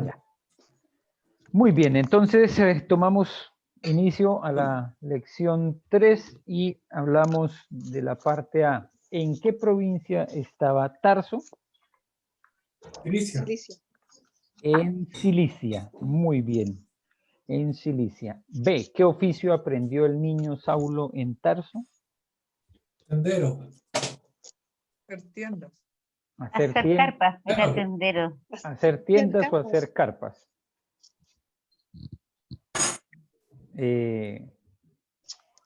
Ya. Muy bien, entonces tomamos inicio a la lección 3 y hablamos de la parte A. ¿En qué provincia estaba Tarso? Cilicia. En Cilicia. Muy bien, en Cilicia. B. ¿Qué oficio aprendió el niño Saulo en Tarso? Tendero. Hacer tiendas. Hacer carpas, era Claro. tendero. hacer tiendas o hacer carpas.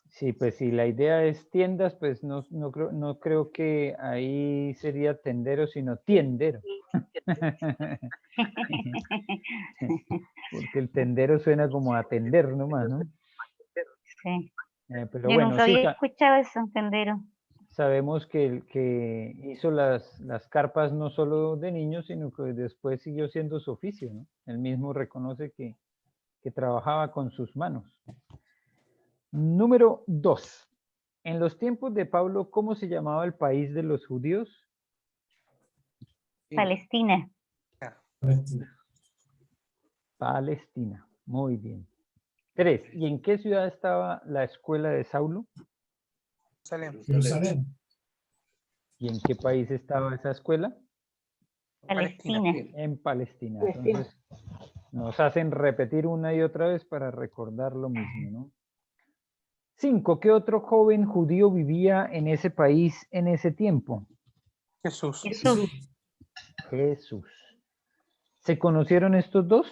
Sí, pues si la idea es tiendas, pues no creo que ahí sería tendero, sino tiendero. Porque el tendero suena como atender nomás, ¿no? Sí. Pero Yo bueno, nunca sí, había escuchado eso, un tendero. sabemos que el que hizo las carpas no solo de niños, sino que después siguió siendo su oficio, ¿no? Él mismo reconoce que trabajaba con sus manos. Número 2. En los tiempos de Pablo, ¿cómo se llamaba el país de los judíos? Palestina. Palestina. Palestina. Muy bien. 3. ¿Y en qué ciudad estaba la escuela de Saulo? Jerusalén. ¿Y en qué país estaba esa escuela? Palestina. En Palestina. Entonces, nos hacen repetir una y otra vez para recordar lo mismo, ¿no? 5. ¿Qué otro joven judío vivía en ese país en ese tiempo? Jesús. Jesús. Jesús. ¿Se conocieron estos dos?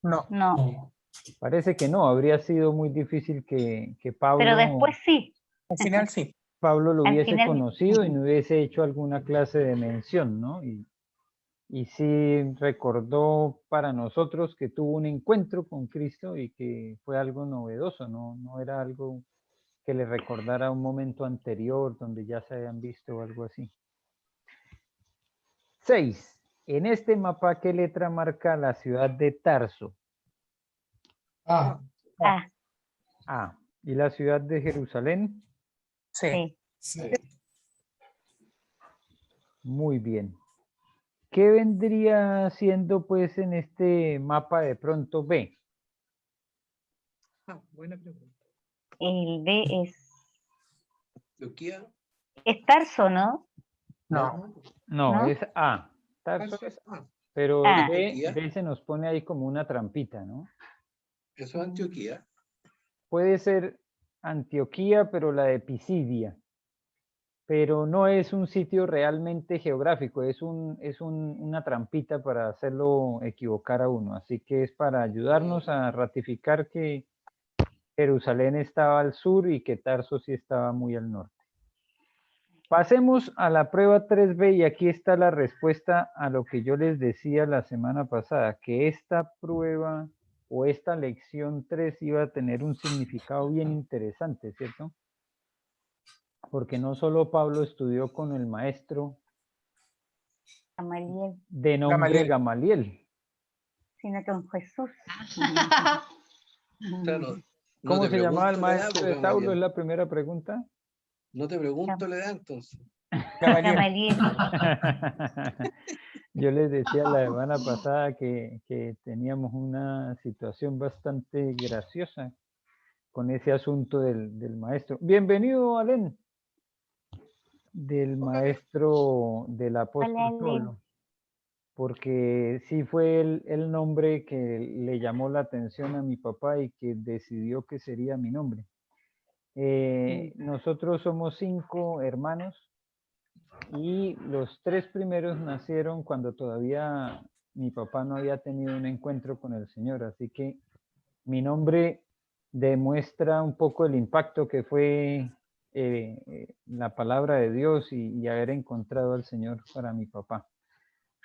No. No. No. Parece que no, habría sido muy difícil que Pablo, Pero después sí. Al final sí. Pablo lo Al hubiese final- conocido y no hubiese hecho alguna clase de mención, ¿no? Y sí recordó para nosotros que tuvo un encuentro con Cristo y que fue algo novedoso, no era algo que le recordara un momento anterior donde ya se habían visto o algo así. 6. En este mapa, ¿qué letra marca la ciudad de Tarso? Ah, Ah, A. ¿Y la ciudad de Jerusalén? Sí. sí. sí. Muy bien. ¿Qué vendría siendo pues en este mapa de pronto B? Buena pregunta. El B Turquía. es Tarso, ¿no? No. No, ¿No? es A. Tarso, Eso es A. pero Ah. B se nos pone ahí como una trampita, ¿no? Eso es Antioquía. Puede ser Antioquía, pero la de Pisidia. Pero no es un sitio realmente geográfico, es una trampita para hacerlo equivocar a uno. Así que es para ayudarnos a ratificar que Jerusalén estaba al sur y que Tarso sí estaba muy al norte. Pasemos a la prueba 3B y aquí está la respuesta a lo que yo les decía la semana pasada, que esta prueba o esta lección 3 iba a tener un significado bien interesante, ¿cierto? Porque no solo Pablo estudió con el maestro Gamaliel, de nombre Gamaliel. sino con Jesús. O sea, no ¿Cómo te se llamaba el pregunto la edad, maestro pues, de Saulo? Es Gamaliel. la primera pregunta. No te pregunto la edad, entonces. Gamaliel. Yo les decía la semana pasada que teníamos una situación bastante graciosa con ese asunto del maestro. Bienvenido, Alén, del maestro del apóstol Hola, Alén. Pablo, porque sí fue el nombre que le llamó la atención a mi papá y que decidió que sería mi nombre. Nosotros somos 5 hermanos y los 3 primeros nacieron cuando todavía mi papá no había tenido un encuentro con el Señor, así que mi nombre demuestra un poco el impacto que fue la palabra de Dios y haber encontrado al Señor para mi papá.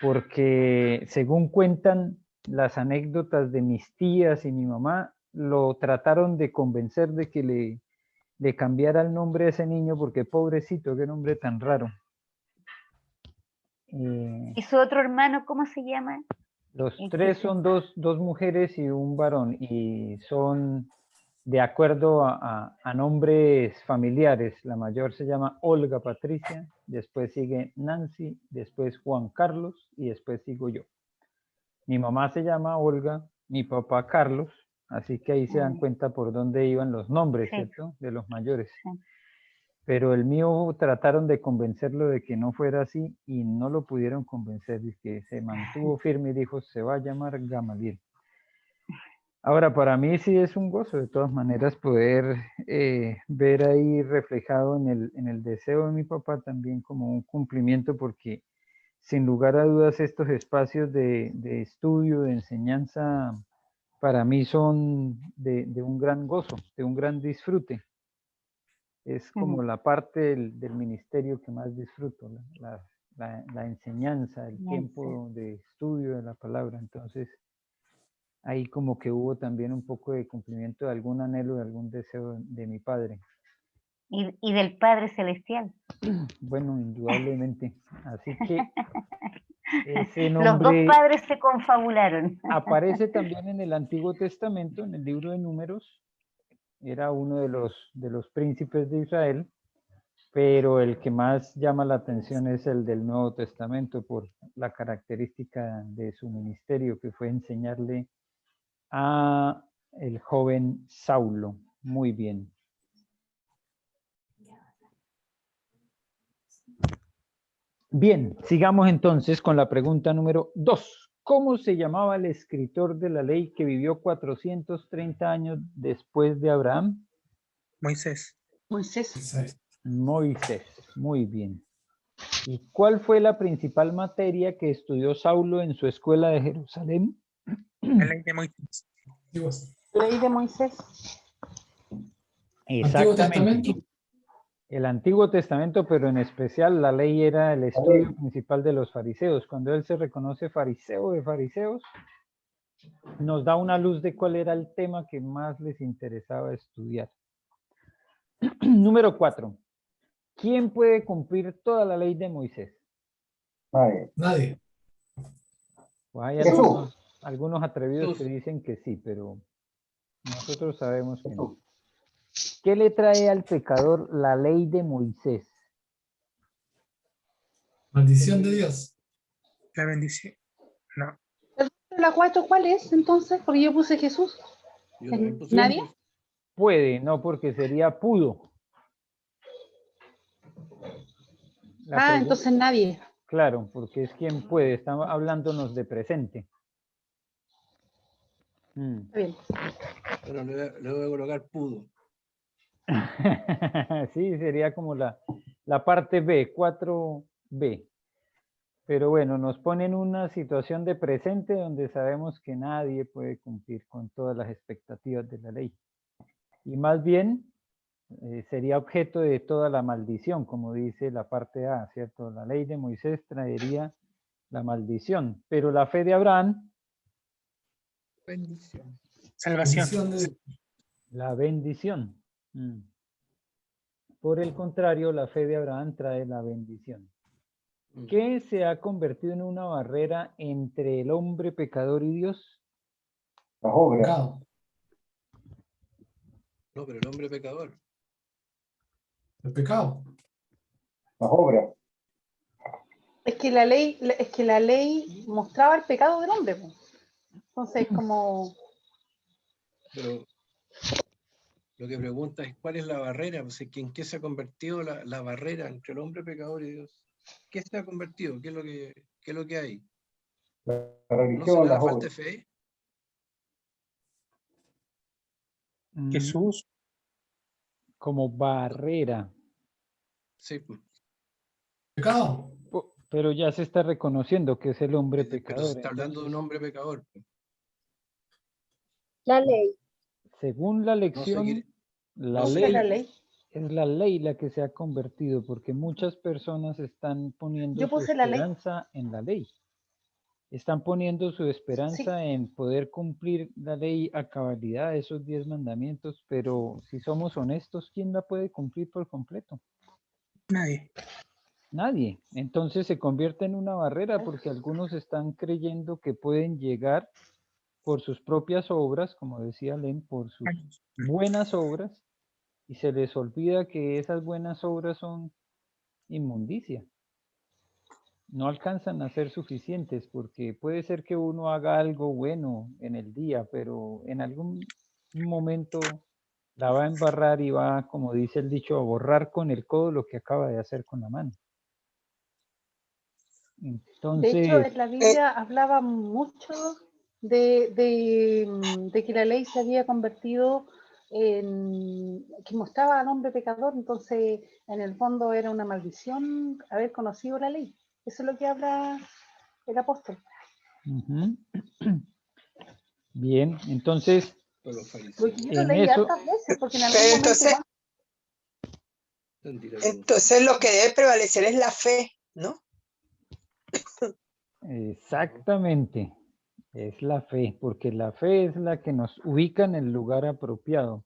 Porque según cuentan las anécdotas de mis tías y mi mamá, lo trataron de convencer de que le cambiara el nombre a ese niño porque pobrecito, qué nombre tan raro. ¿Y su otro hermano cómo se llama? Los ¿Y 3 qué son dos mujeres y un varón y son de acuerdo a nombres familiares. La mayor se llama Olga Patricia, después sigue Nancy, después Juan Carlos y después sigo yo. Mi mamá se llama Olga, mi papá Carlos, así que ahí se dan cuenta por dónde iban los nombres, Sí. ¿cierto? De los mayores. Sí. Pero el mío trataron de convencerlo de que no fuera así y no lo pudieron convencer y que se mantuvo firme y dijo, se va a llamar Gamaliel. Ahora, para mí sí es un gozo de todas maneras poder ver ahí reflejado en el deseo de mi papá también como un cumplimiento, porque sin lugar a dudas estos espacios de estudio, de enseñanza, para mí son de un gran gozo, de un gran disfrute. Es como la parte del ministerio que más disfruto, la enseñanza, el tiempo de estudio de la palabra. Entonces, ahí como que hubo también un poco de cumplimiento de algún anhelo, de algún deseo de mi padre. Y del Padre Celestial. Bueno, indudablemente. Así que ese Los dos nombre padres se confabularon. aparece también en el Antiguo Testamento, en el libro de Números. Era uno de los príncipes de Israel, pero el que más llama la atención es el del Nuevo Testamento por la característica de su ministerio, que fue enseñarle a el joven Saulo. Muy bien. Bien, sigamos entonces con la pregunta número 2. ¿Cómo se llamaba el escritor de la ley que vivió 430 años después de Abraham? Moisés. Moisés. Moisés. Muy bien. ¿Y cuál fue la principal materia que estudió Saulo en su escuela de Jerusalén? La ley de Moisés. Ley de Moisés. Antiguo Exactamente. Testamento. El Antiguo Testamento, pero en especial la ley era el estudio principal de los fariseos. Cuando él se reconoce fariseo de fariseos, nos da una luz de cuál era el tema que más les interesaba estudiar. Número 4. ¿Quién puede cumplir toda la ley de Moisés? Nadie. Pues hay algunos atrevidos que dicen que sí, pero nosotros sabemos que no. ¿Qué le trae al pecador la ley de Moisés? Maldición de Dios. La bendición. No. ¿La 4 cuál es entonces? Porque yo puse Jesús. Yo también puse ¿Nadie? Jesús. Puede, no, porque sería pudo. Entonces nadie. Claro, porque es quien puede, estamos hablándonos de presente. Está bien. Bueno, le voy a colocar pudo. Sí, sería como la parte B, 4B. Pero bueno, nos pone en una situación de presente donde sabemos que nadie puede cumplir con todas las expectativas de la ley. Y más bien sería objeto de toda la maldición, como dice la parte A, ¿cierto? La ley de Moisés traería la maldición, pero la fe de Abraham, Bendición. Salvación. Bendición de Dios. la bendición. Por el contrario, la fe de Abraham trae la bendición. ¿Qué se ha convertido en una barrera entre el hombre pecador y Dios? Las obras. Pecado. No, pero el hombre pecador. El pecado. Las obras. Es que la ley mostraba el pecado del hombre, po. Entonces, como Pero lo que pregunta es cuál es la barrera, pues, ¿en qué se ha convertido la barrera entre el hombre pecador y Dios? ¿Qué se ha convertido? ¿Qué es lo que hay? La ¿No religión, será las falta de obras. fe? Jesús. Como barrera. Sí, pues, Pecado. Pero ya se está reconociendo que es el hombre pero se pecador. está hablando de un hombre pecador. Pues. La ley. Según la No se lección, quiere- la no se ley la quiere- ley. es la ley la que se ha convertido, porque muchas personas están poniendo Yo su puse la ley. esperanza en la ley. Están poniendo su esperanza en poder cumplir la ley a cabalidad, esos 10 mandamientos, pero si somos honestos, ¿quién la puede cumplir por completo? Nadie. Nadie. Entonces se convierte en una barrera porque algunos están creyendo que pueden llegar por sus propias obras, como decía Len, por sus buenas obras, y se les olvida que esas buenas obras son inmundicia. no alcanzan a ser suficientes, porque puede ser que uno haga algo bueno en el día, pero en algún momento la va a embarrar y va, como dice el dicho, a borrar con el codo lo que acaba de hacer con la mano. De hecho, Entonces, en la Biblia hablaba mucho de que la ley se había convertido en que mostraba al hombre pecador, entonces en el fondo era una maldición haber conocido la ley. Eso es lo que habla el apóstol. ujú. Bien, entonces, Por los fariseos. Porque yo lo en leí eso, hartas veces, porque en algún Pero momento entonces, igual Están tirando. entonces lo que debe prevalecer es la fe, ¿no? exactamente, es la fe, porque la fe es la que nos ubica en el lugar apropiado,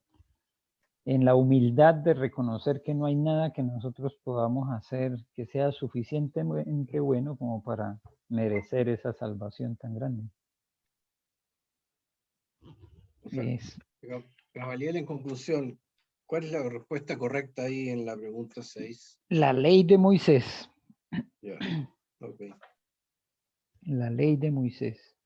en la humildad de reconocer que no hay nada que nosotros podamos hacer que sea suficientemente bueno como para merecer esa salvación tan grande. Es Gamaliel, en conclusión, ¿cuál es la respuesta correcta ahí en la pregunta 6? la ley de Moisés, Ya, ok. la ley de Moisés.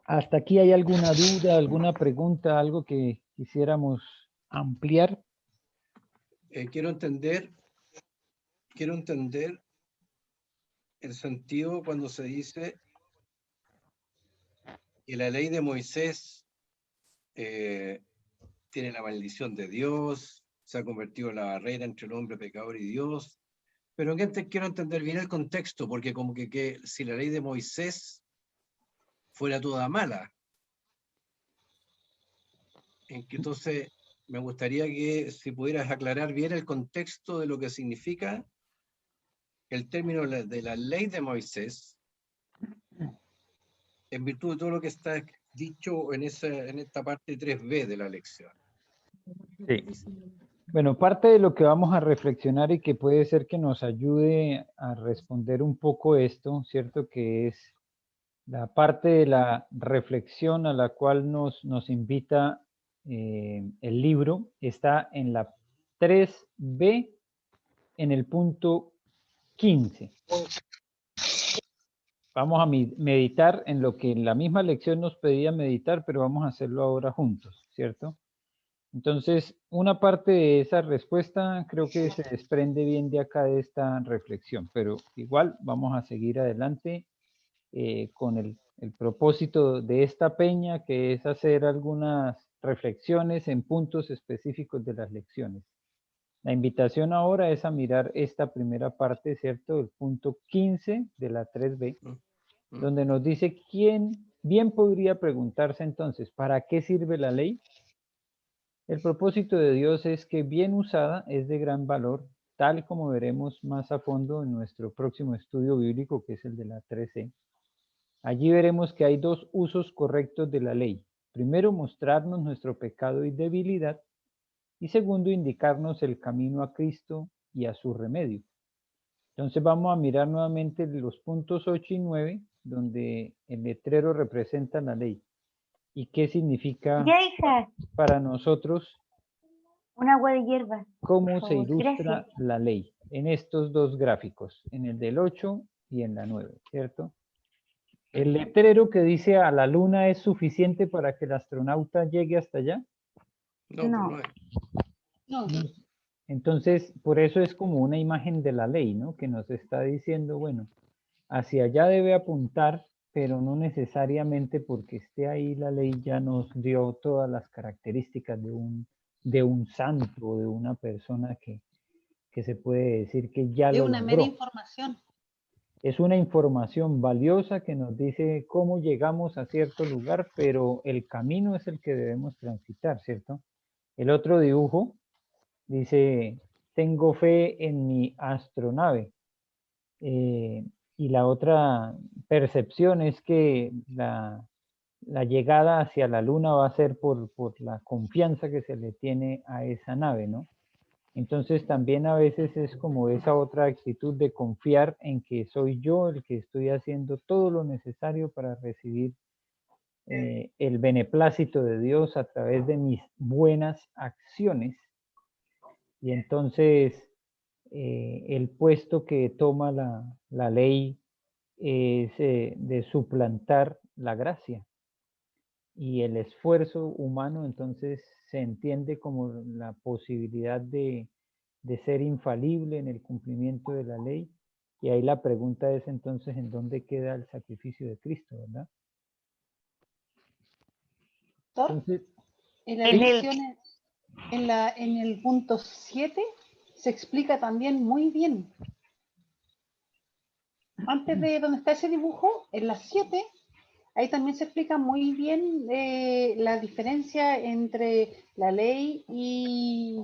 ¿Hasta aquí hay alguna duda, alguna pregunta, algo que quisiéramos ampliar? Quiero entender el sentido cuando se dice que la ley de Moisés tiene la maldición de Dios, se ha convertido en la barrera entre el hombre pecador y Dios. Pero quiero entender bien el contexto, porque como que si la ley de Moisés fuera toda mala, entonces me gustaría que si pudieras aclarar bien el contexto de lo que significa el término de la ley de Moisés, en virtud de todo lo que está dicho en esta parte 3b de la lección. Sí. Bueno, parte de lo que vamos a reflexionar y que puede ser que nos ayude a responder un poco esto, ¿cierto? Que es la parte de la reflexión a la cual nos invita el libro, está en la 3b, en el punto 15. Vamos a meditar en lo que en la misma lección nos pedía meditar, pero vamos a hacerlo ahora juntos, ¿cierto? Entonces, una parte de esa respuesta creo que se desprende bien de acá de esta reflexión, pero igual vamos a seguir adelante con el propósito de esta peña, que es hacer algunas reflexiones en puntos específicos de las lecciones. La invitación ahora es a mirar esta primera parte, ¿cierto? El punto 15 de la 3b, donde nos dice quién bien podría preguntarse entonces, ¿para qué sirve la ley? El propósito de Dios es que bien usada es de gran valor, tal como veremos más a fondo en nuestro próximo estudio bíblico, que es el de la 13. Allí veremos que hay dos usos correctos de la ley. Primero, mostrarnos nuestro pecado y debilidad, y segundo, indicarnos el camino a Cristo y a su remedio. Entonces vamos a mirar nuevamente los puntos 8 y 9, donde el letrero representa la ley. ¿Y qué significa Ya, hija, para nosotros? un agua de hierba. ¿Cómo por se favor. ilustra Gracias. la ley? En estos dos gráficos, en el del 8 y en la 9, ¿cierto? ¿El letrero que dice a la luna es suficiente para que el astronauta llegue hasta allá? No, No. pues no. no es. Entonces, por eso es como una imagen de la ley, ¿no? Que nos está diciendo, bueno, hacia allá debe apuntar, pero no necesariamente porque esté ahí la ley ya nos dio todas las características de un santo o de una persona que se puede decir que ya Es lo una mera logró. información. Es una información valiosa que nos dice cómo llegamos a cierto lugar, pero el camino es el que debemos transitar, ¿cierto? El otro dibujo dice, tengo fe en mi astronave. Y la otra percepción es que la llegada hacia la luna va a ser por la confianza que se le tiene a esa nave, ¿no? Entonces también a veces es como esa otra actitud de confiar en que soy yo el que estoy haciendo todo lo necesario para recibir el beneplácito de Dios a través de mis buenas acciones. Y entonces el puesto que toma la ley es de suplantar la gracia. Y el esfuerzo humano entonces se entiende como la posibilidad de ser infalible en el cumplimiento de la ley. Y ahí la pregunta es entonces, ¿en dónde queda el sacrificio de Cristo, verdad? Entonces, En la lección, en el punto 7, se explica también muy bien. Antes de donde está ese dibujo, en la 7, ahí también se explica muy bien la diferencia entre la ley y...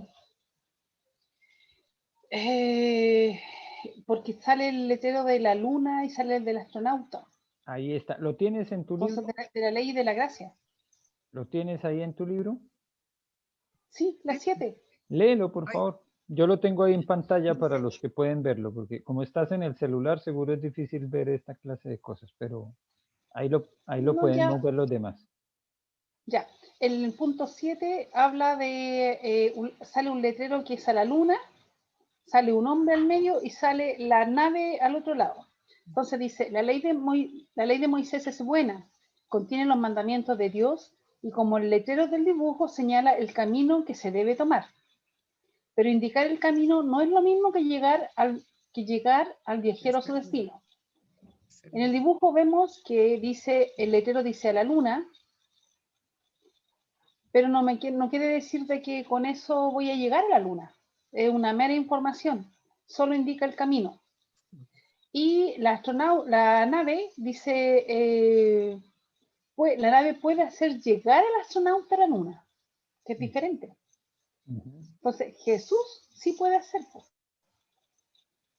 porque sale el letrero de la luna y sale el del astronauta. ahí está. ¿Lo tienes en tu Entonces, libro? de la ley y de la gracia. ¿Lo tienes ahí en tu libro? Sí, la 7. Léelo, por favor. Yo lo tengo ahí en pantalla para los que pueden verlo, porque como estás en el celular, seguro es difícil ver esta clase de cosas, pero ahí lo No, podemos ya. ver los demás. Ya, el punto 7 habla de, sale un letrero que es a la luna, sale un hombre al medio y sale la nave al otro lado. Entonces dice, la ley de Moisés es buena, contiene los mandamientos de Dios y como el letrero del dibujo señala el camino que se debe tomar. Pero indicar el camino no es lo mismo que llegar al viajero a su destino. En el dibujo vemos que dice, el letrero dice a la luna, pero no quiere decir de que con eso voy a llegar a la luna. Es una mera información, solo indica el camino. Y la nave dice, la nave puede hacer llegar al astronauta a la luna, que es diferente. Entonces, Jesús sí puede hacerlo.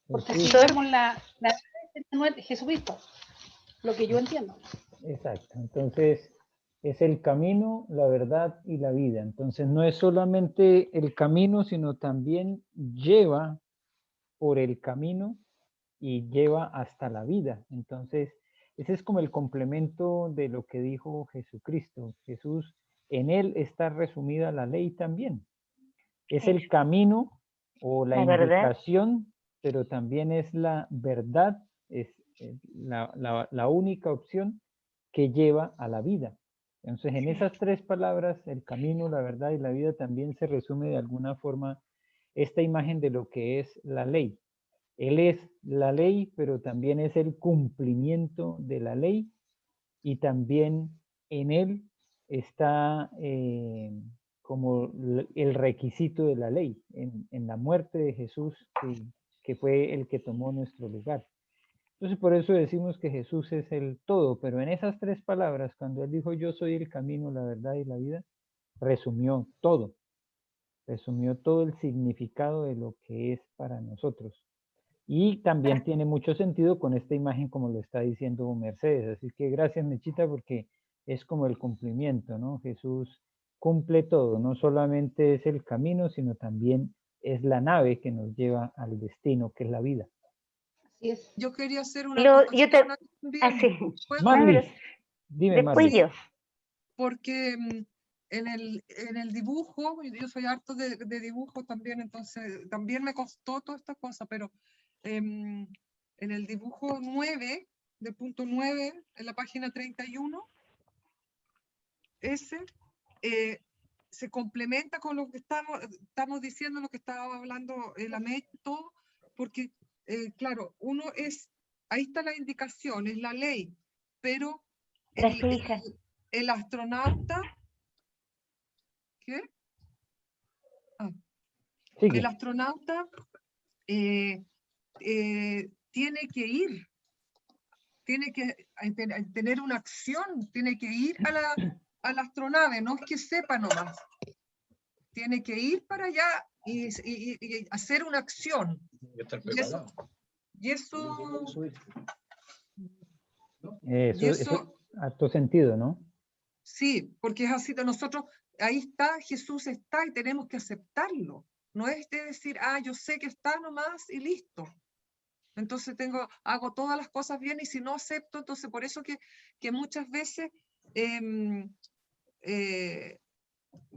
Porque si vemos la nave de Jesucristo, lo que yo entiendo. Exacto. Entonces, es el camino, la verdad y la vida. Entonces, no es solamente el camino, sino también lleva por el camino y lleva hasta la vida. Entonces, ese es como el complemento de lo que dijo Jesucristo. Jesús, en él está resumida la ley también. Es el camino o la indicación, pero también es la verdad, es la única opción que lleva a la vida. Entonces, en esas tres palabras, el camino, la verdad y la vida, también se resume de alguna forma esta imagen de lo que es la ley. Él es la ley, pero también es el cumplimiento de la ley y también en él está como el requisito de la ley, en la muerte de Jesús, que fue el que tomó nuestro lugar. Entonces, por eso decimos que Jesús es el todo, pero en esas tres palabras, cuando él dijo yo soy el camino, la verdad y la vida, resumió todo el significado de lo que es para nosotros. Y también tiene mucho sentido con esta imagen como lo está diciendo Mercedes. Así que gracias, Mechita, porque es como el cumplimiento, ¿no? Jesús cumple todo, no solamente es el camino, sino también es la nave que nos lleva al destino, que es la vida. Así es. Yo quería hacer una acotación también. Marlis, dime, Marlis. Porque en el dibujo, yo soy harto de dibujo también, entonces también me costó toda esta cosa, pero en el dibujo 9, de punto 9, en la página 31, ese se complementa con lo que estamos diciendo, lo que estaba hablando la Meche, todo, porque, claro, uno es, ahí está la indicación, es la ley, pero el astronauta, ¿qué? Ah, el astronauta tiene que ir, tiene que tener una acción, tiene que ir a la astronave, no es que sepa nomás. Tiene que ir para allá y hacer una acción. Y eso a tu sentido, ¿no? Sí, porque es así de nosotros, ahí está, Jesús está y tenemos que aceptarlo. No es de decir, yo sé que está nomás y listo. Entonces hago todas las cosas bien y si no acepto, entonces por eso que muchas veces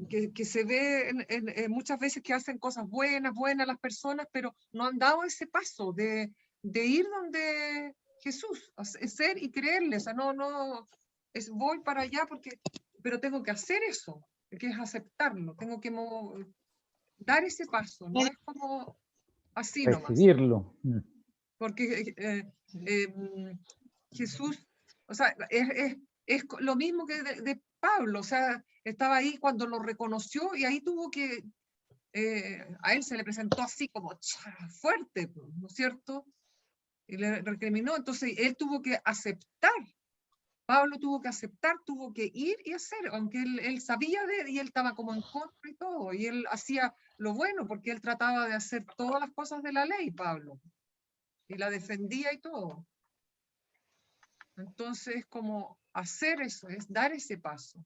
que se ve muchas veces que hacen cosas buenas las personas, pero no han dado ese paso de ir donde Jesús, ser y creerle. O sea, no, voy para allá pero tengo que hacer eso, que es aceptarlo, tengo que dar ese paso, no es como así nomás. Recibirlo. Porque Jesús, o sea, es lo mismo que de Pablo, o sea, estaba ahí cuando lo reconoció y ahí tuvo que, a él se le presentó así como fuerte, ¿no es cierto? Y le recriminó, entonces él tuvo que aceptar, Pablo tuvo que aceptar, tuvo que ir y hacer, aunque él sabía y él estaba como en contra y todo, y él hacía lo bueno, porque él trataba de hacer todas las cosas de la ley, Pablo, y la defendía y todo. Entonces, como hacer eso, es dar ese paso.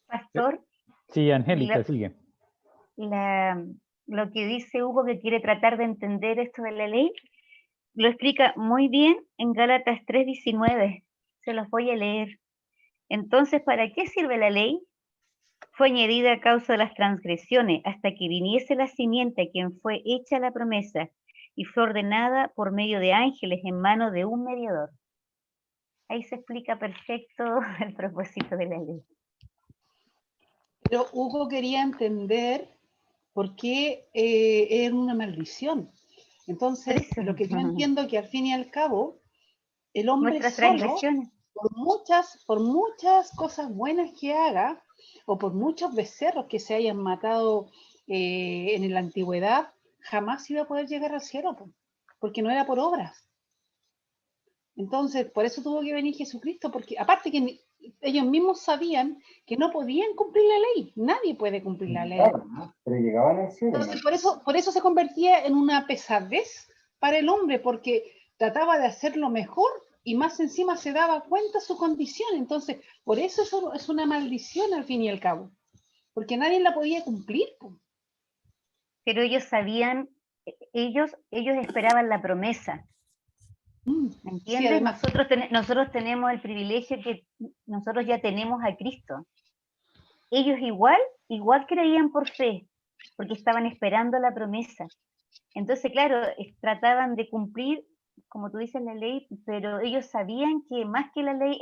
Pastor, Sí, Angélica, sigue. lo que dice Hugo, que quiere tratar de entender esto de la ley, lo explica muy bien en Gálatas 3:19. Se los voy a leer. Entonces, ¿para qué sirve la ley? Fue añadida a causa de las transgresiones, hasta que viniese la simiente a quien fue hecha la promesa, y fue ordenada por medio de ángeles en manos de un mediador. Ahí se explica perfecto el propósito de la ley. Pero Hugo quería entender por qué era una maldición. Entonces, lo que yo entiendo que al fin y al cabo, el hombre Nuestras solo, transgresiones. por muchas cosas buenas que haga, o por muchos becerros que se hayan matado en la antigüedad, jamás iba a poder llegar al cielo, porque no era por obras. Entonces, por eso tuvo que venir Jesucristo, porque aparte que ellos mismos sabían que no podían cumplir la ley, nadie puede cumplir la ley. Claro, pero llegaban al cielo. Entonces, por eso se convertía en una pesadez para el hombre, porque trataba de hacerlo mejor y más encima se daba cuenta de su condición. Entonces, por eso es una maldición al fin y al cabo, porque nadie la podía cumplir. Pero ellos sabían, ellos esperaban la promesa. ¿Me entiendes? Sí, además, nosotros tenemos el privilegio que nosotros ya tenemos a Cristo. Ellos igual creían por fe, porque estaban esperando la promesa. Entonces, claro, trataban de cumplir, como tú dices, la ley, pero ellos sabían que más que la ley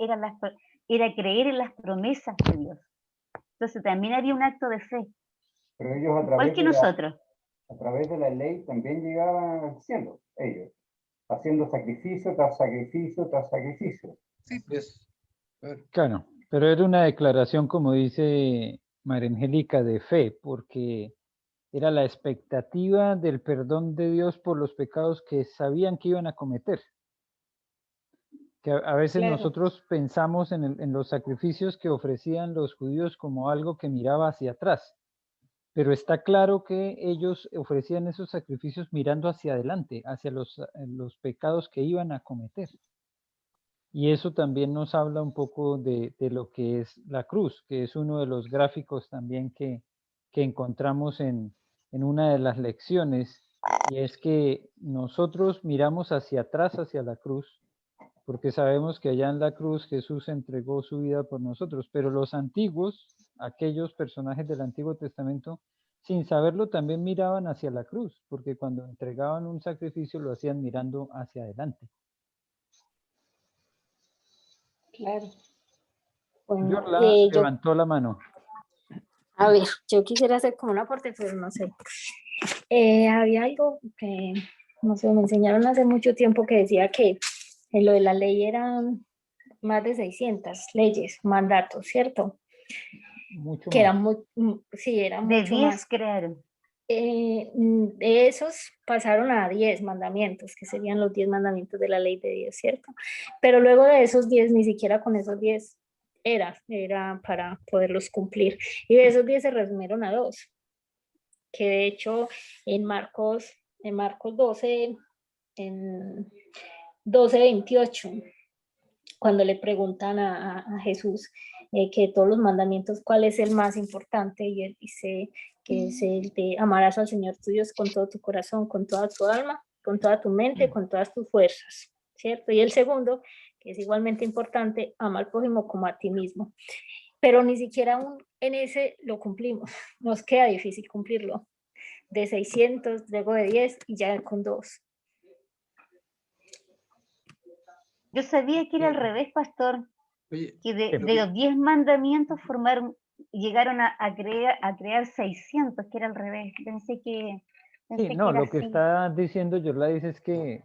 era creer en las promesas de Dios. Entonces también había un acto de fe. Pero ellos Igual que nosotros. a través de la ley también llegaban al cielo, ellos, haciendo sacrificio tras sacrificio tras sacrificio. Sí, pues. Claro, pero era una declaración, como dice María Angélica, de fe, porque era la expectativa del perdón de Dios por los pecados que sabían que iban a cometer. Que a veces claro, nosotros pensamos en los sacrificios que ofrecían los judíos como algo que miraba hacia atrás, pero está claro que ellos ofrecían esos sacrificios mirando hacia adelante, hacia los pecados que iban a cometer. Y eso también nos habla un poco de lo que es la cruz, que es uno de los gráficos también que encontramos en una de las lecciones, y es que nosotros miramos hacia atrás, hacia la cruz, porque sabemos que allá en la cruz Jesús entregó su vida por nosotros, pero los antiguos, aquellos personajes del Antiguo Testamento, sin saberlo también miraban hacia la cruz, porque cuando entregaban un sacrificio lo hacían mirando hacia adelante. claro. Bueno, Yorla yo, levantó la mano. a ver, yo quisiera hacer como un aporte, pero no sé. Había algo que, no sé, me enseñaron hace mucho tiempo que decía que en lo de la ley eran más de 600 leyes, mandatos, ¿cierto? Mucho Que más. eran sí, eran De mucho 10 más. crearon. De esos pasaron a 10 mandamientos, que serían los 10 mandamientos de la ley de Dios, ¿cierto? Pero luego de esos 10, ni siquiera con esos 10 era para poderlos cumplir. Y de esos 10 se resumieron a 2, que de hecho en Marcos 12, en 12:28, cuando le preguntan a Jesús que de todos los mandamientos, ¿cuál es el más importante? Y él dice que es el de amarás al Señor tu Dios con todo tu corazón, con toda tu alma, con toda tu mente, con todas tus fuerzas, ¿cierto? Y el segundo, que es igualmente importante, ama al prójimo como a ti mismo. pero ni siquiera aún en ese lo cumplimos. Nos queda difícil cumplirlo. De 600, luego de 10 y ya con 2. Yo sabía que era al revés, pastor, Oye, que de los 10 mandamientos llegaron a crear 600, que era al revés. Pensé que Sí, no, era lo que así. está diciendo Yorla dice es que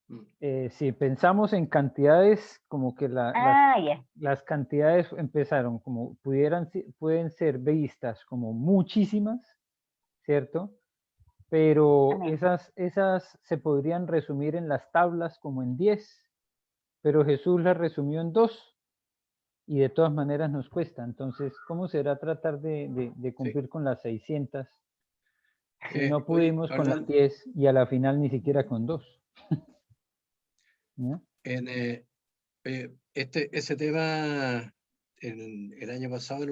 mm, si pensamos en cantidades, como que Ya. las cantidades empezaron como pueden ser vistas como muchísimas, ¿cierto? Pero Amén. esas se podrían resumir en las tablas como en 10, pero Jesús las resumió en 2 y de todas maneras nos cuesta. Entonces, ¿cómo será tratar de sí. cumplir con las 600 si no Oye, pudimos con las 10 y a la final ni siquiera con 2? ¿Ya? Ese tema, el año pasado en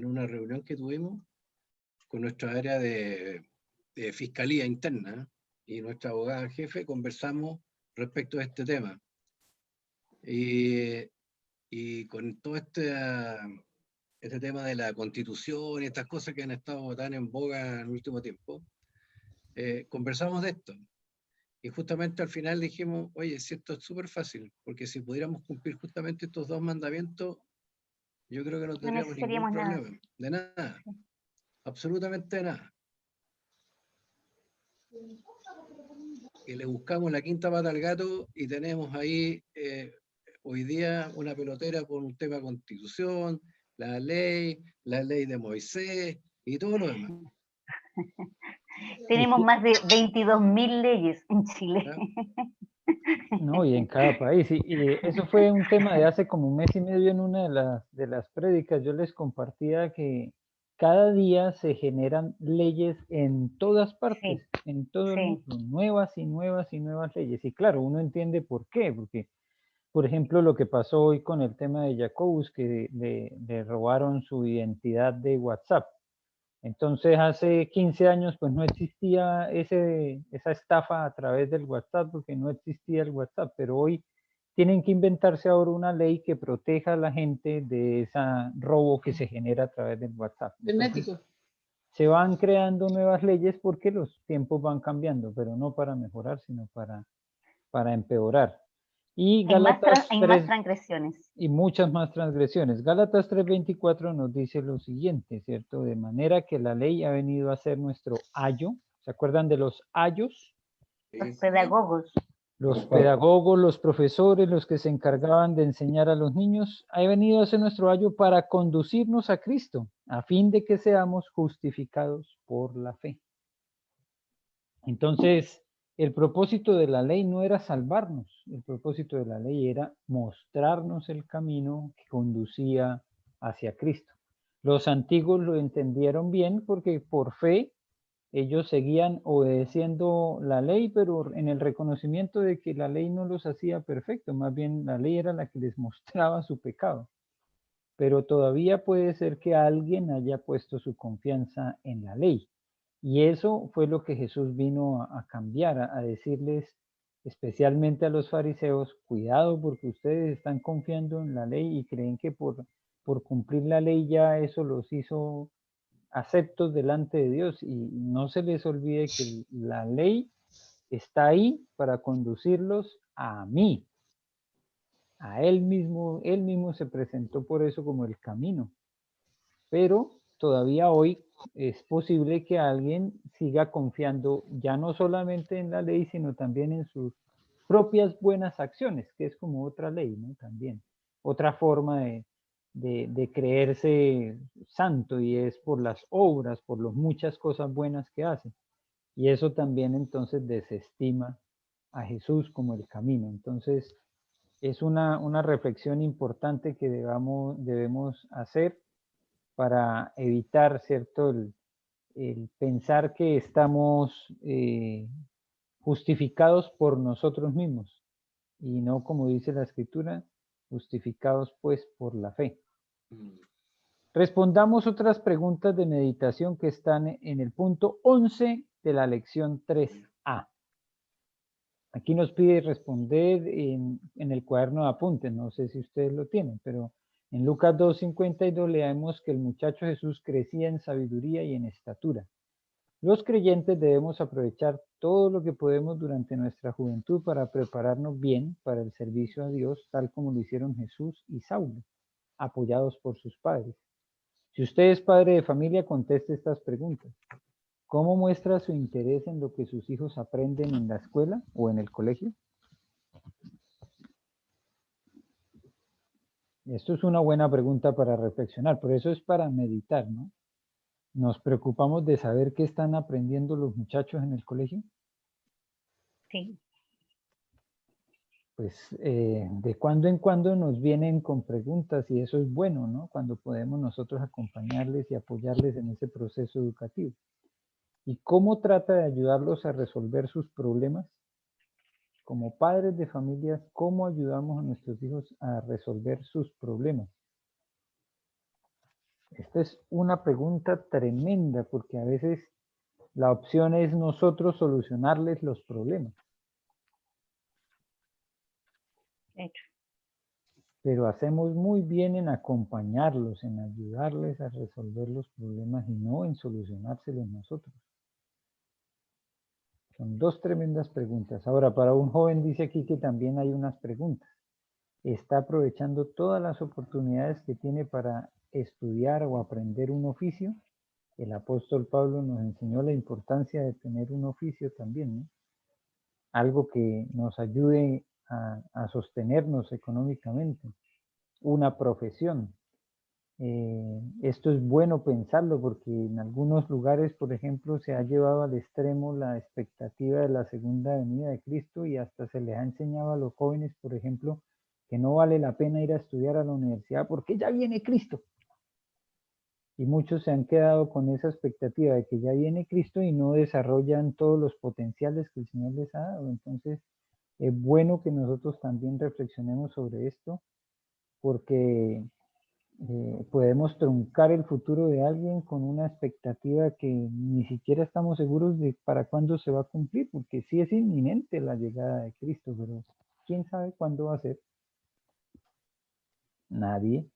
una reunión que tuvimos con nuestra área de fiscalía interna y nuestra abogada jefe, conversamos respecto a este tema. Y con todo este tema de la constitución y estas cosas que han estado tan en boga en el último tiempo, conversamos de esto. Y justamente al final dijimos, oye, si esto es súper fácil, porque si pudiéramos cumplir justamente estos 2 mandamientos, yo creo que no tendríamos ningún necesitaríamos nada. problema. De nada. Absolutamente de nada. Y le buscamos la quinta pata al gato y tenemos ahí hoy día una pelotera por un tema de constitución, la ley de Moisés y todo lo demás. Tenemos más de 22.000 leyes en Chile. ¿Ya? No, y en cada país. Y eso fue un tema de hace como un mes y medio en una de las prédicas. Yo les compartía que cada día se generan leyes en todas partes, en todo el mundo, nuevas y nuevas y nuevas leyes. Y claro, uno entiende por qué, porque, por ejemplo, lo que pasó hoy con el tema de Jacobus, que le robaron su identidad de WhatsApp. Entonces, hace 15 años, pues no existía esa estafa a través del WhatsApp, porque no existía el WhatsApp, pero hoy tienen que inventarse ahora una ley que proteja a la gente de ese robo que se genera a través del WhatsApp. Entonces, se van creando nuevas leyes porque los tiempos van cambiando, pero no para mejorar, sino para empeorar. Y Gálatas Hay más transgresiones. Y muchas más transgresiones. Gálatas 3:24 nos dice lo siguiente, ¿cierto? De manera que la ley ha venido a ser nuestro ayo. ¿Se acuerdan de los ayos? Los pedagogos. Los pedagogos, los profesores, los que se encargaban de enseñar a los niños, ha venido a ser nuestro ayo para conducirnos a Cristo, a fin de que seamos justificados por la fe. Entonces, el propósito de la ley no era salvarnos, el propósito de la ley era mostrarnos el camino que conducía hacia Cristo. Los antiguos lo entendieron bien porque por fe ellos seguían obedeciendo la ley, pero en el reconocimiento de que la ley no los hacía perfectos, más bien la ley era la que les mostraba su pecado. Pero todavía puede ser que alguien haya puesto su confianza en la ley. Y eso fue lo que Jesús vino a cambiar, a decirles, especialmente a los fariseos, cuidado porque ustedes están confiando en la ley y creen que por cumplir la ley ya eso los hizo aceptos delante de Dios. Y no se les olvide que la ley está ahí para conducirlos a mí, a Él mismo se presentó por eso como el camino. Pero todavía hoy es posible que alguien siga confiando ya no solamente en la ley, sino también en sus propias buenas acciones, que es como otra ley, ¿no? También otra forma de creerse santo, y es por las obras, por las muchas cosas buenas que hace. Y eso también entonces desestima a Jesús como el camino. Entonces es una reflexión importante que debemos hacer para evitar, ¿cierto?, el pensar que estamos justificados por nosotros mismos y no, como dice la Escritura, justificados pues por la fe. Respondamos otras preguntas de meditación que están en el punto 11 de la lección 3A. Aquí nos pide responder en el cuaderno de apuntes, no sé si ustedes lo tienen, pero En Lucas 2:52 leemos que el muchacho Jesús crecía en sabiduría y en estatura. Los creyentes debemos aprovechar todo lo que podemos durante nuestra juventud para prepararnos bien para el servicio a Dios, tal como lo hicieron Jesús y Saulo, apoyados por sus padres. Si usted es padre de familia, conteste estas preguntas. ¿Cómo muestra su interés en lo que sus hijos aprenden en la escuela o en el colegio? Esto es una buena pregunta para reflexionar, por eso es para meditar, ¿no? ¿Nos preocupamos de saber qué están aprendiendo los muchachos en el colegio? Sí. Pues de cuando en cuando nos vienen con preguntas y eso es bueno, ¿no? Cuando podemos nosotros acompañarles y apoyarles en ese proceso educativo. ¿Y cómo trata de ayudarlos a resolver sus problemas? Como padres de familias, ¿cómo ayudamos a nuestros hijos a resolver sus problemas? Esta es una pregunta tremenda porque a veces la opción es nosotros solucionarles los problemas. Pero hacemos muy bien en acompañarlos, en ayudarles a resolver los problemas y no en solucionárselos nosotros. Son dos tremendas preguntas. Ahora, para un joven dice aquí que también hay unas preguntas. ¿Está aprovechando todas las oportunidades que tiene para estudiar o aprender un oficio? El apóstol Pablo nos enseñó la importancia de tener un oficio también, ¿no? Algo que nos ayude a sostenernos económicamente, una profesión. Esto es bueno pensarlo porque en algunos lugares, por ejemplo, se ha llevado al extremo la expectativa de la segunda venida de Cristo y hasta se les ha enseñado a los jóvenes, por ejemplo, que no vale la pena ir a estudiar a la universidad porque ya viene Cristo. Y muchos se han quedado con esa expectativa de que ya viene Cristo y no desarrollan todos los potenciales que el Señor les ha dado. Entonces, es bueno que nosotros también reflexionemos sobre esto porque podemos truncar el futuro de alguien con una expectativa que ni siquiera estamos seguros de para cuándo se va a cumplir, porque sí es inminente la llegada de Cristo, pero ¿quién sabe cuándo va a ser? Nadie.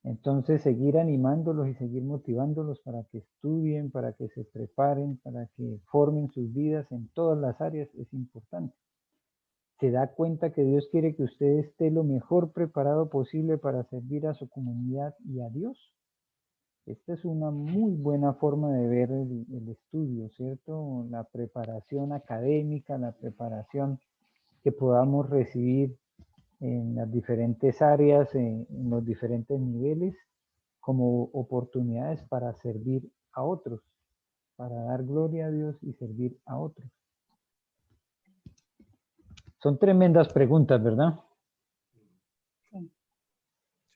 Entonces, seguir animándolos y seguir motivándolos para que estudien, para que se preparen, para que formen sus vidas en todas las áreas es importante. Se da cuenta que Dios quiere que usted esté lo mejor preparado posible para servir a su comunidad y a Dios. Esta es una muy buena forma de ver el estudio, ¿cierto? La preparación académica, la preparación que podamos recibir en las diferentes áreas, en los diferentes niveles, como oportunidades para servir a otros, para dar gloria a Dios y servir a otros. Son tremendas preguntas, ¿verdad? Sí.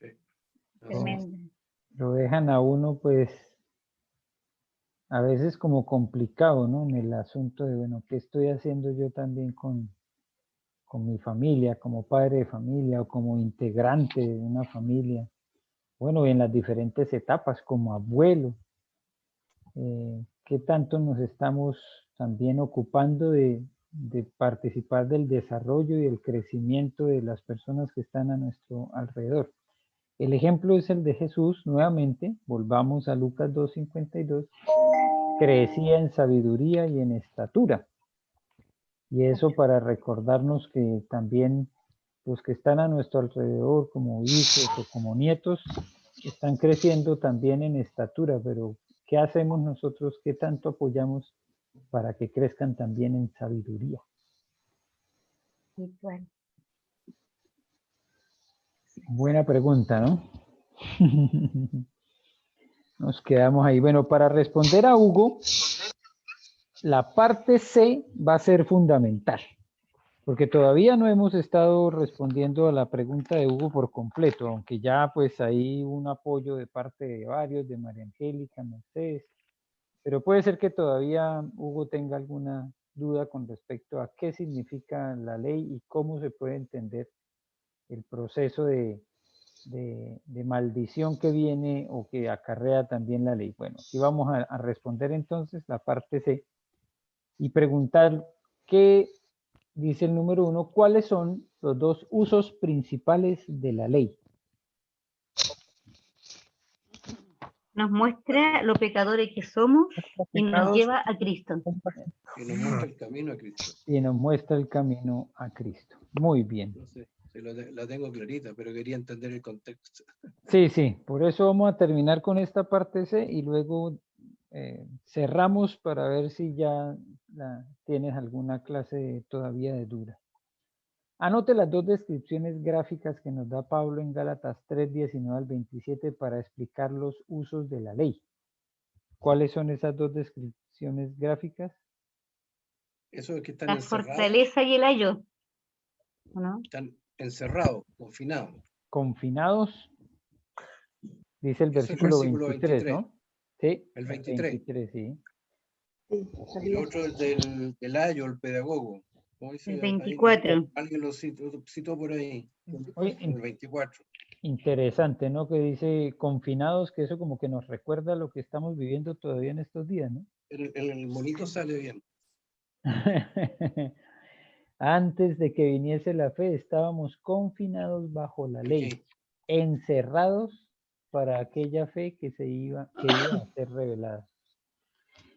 Sí. Tremendo. Lo dejan a uno, pues, a veces como complicado, ¿no? En el asunto de, bueno, ¿qué estoy haciendo yo también con mi familia, como padre de familia o como integrante de una familia? Bueno, en las diferentes etapas, como abuelo. ¿Qué tanto nos estamos también ocupando de participar del desarrollo y el crecimiento de las personas que están a nuestro alrededor? El ejemplo es el de Jesús, nuevamente, volvamos a Lucas 2:52, crecía en sabiduría y en estatura. Y eso para recordarnos que también los que están a nuestro alrededor como hijos o como nietos están creciendo también en estatura, pero ¿qué hacemos nosotros? ¿Qué tanto apoyamos para que crezcan también en sabiduría? Bueno. Buena pregunta, ¿no? Nos quedamos ahí. Bueno, para responder a Hugo, la parte C va a ser fundamental, porque todavía no hemos estado respondiendo a la pregunta de Hugo por completo, aunque ya pues hay un apoyo de parte de varios, de María Angélica, Mercedes, pero puede ser que todavía Hugo tenga alguna duda con respecto a qué significa la ley y cómo se puede entender el proceso de maldición que viene o que acarrea también la ley. Bueno, aquí vamos a responder entonces la parte C y preguntar qué dice el número 1, ¿cuáles son los dos usos principales de la ley? Nos muestra lo pecadores que somos y nos Pecados. lleva a Cristo. Que nos muestra el camino a Cristo. Y nos muestra el camino a Cristo. Muy bien. No sé, la tengo clarita, pero quería entender el contexto. Sí, sí, por eso vamos a terminar con esta parte C y luego cerramos para ver si ya tienes alguna clase todavía de duda. Anote las dos descripciones gráficas que nos da Pablo en Gálatas 3, 19 al 27 para explicar los usos de la ley. ¿Cuáles son esas dos descripciones gráficas? Eso es que están La encerrados. fortaleza y el ayo. ¿No? Están encerrados, confinados. Confinados, dice el Eso es el versículo versículo 23, 23. ¿no? Sí, El 23. sí. Sí, Y lo otro es del ayo, el pedagogo. ¿Cómo dice? El Ahí, 24. alguien lo citó por ahí. Oye, El 24. interesante, ¿no? Que dice confinados, que eso como que nos recuerda lo que estamos viviendo todavía en estos días, ¿no? El monito sale bien. Antes de que viniese la fe, estábamos confinados bajo la ley, Aquí. encerrados para aquella fe que iba a ser revelada.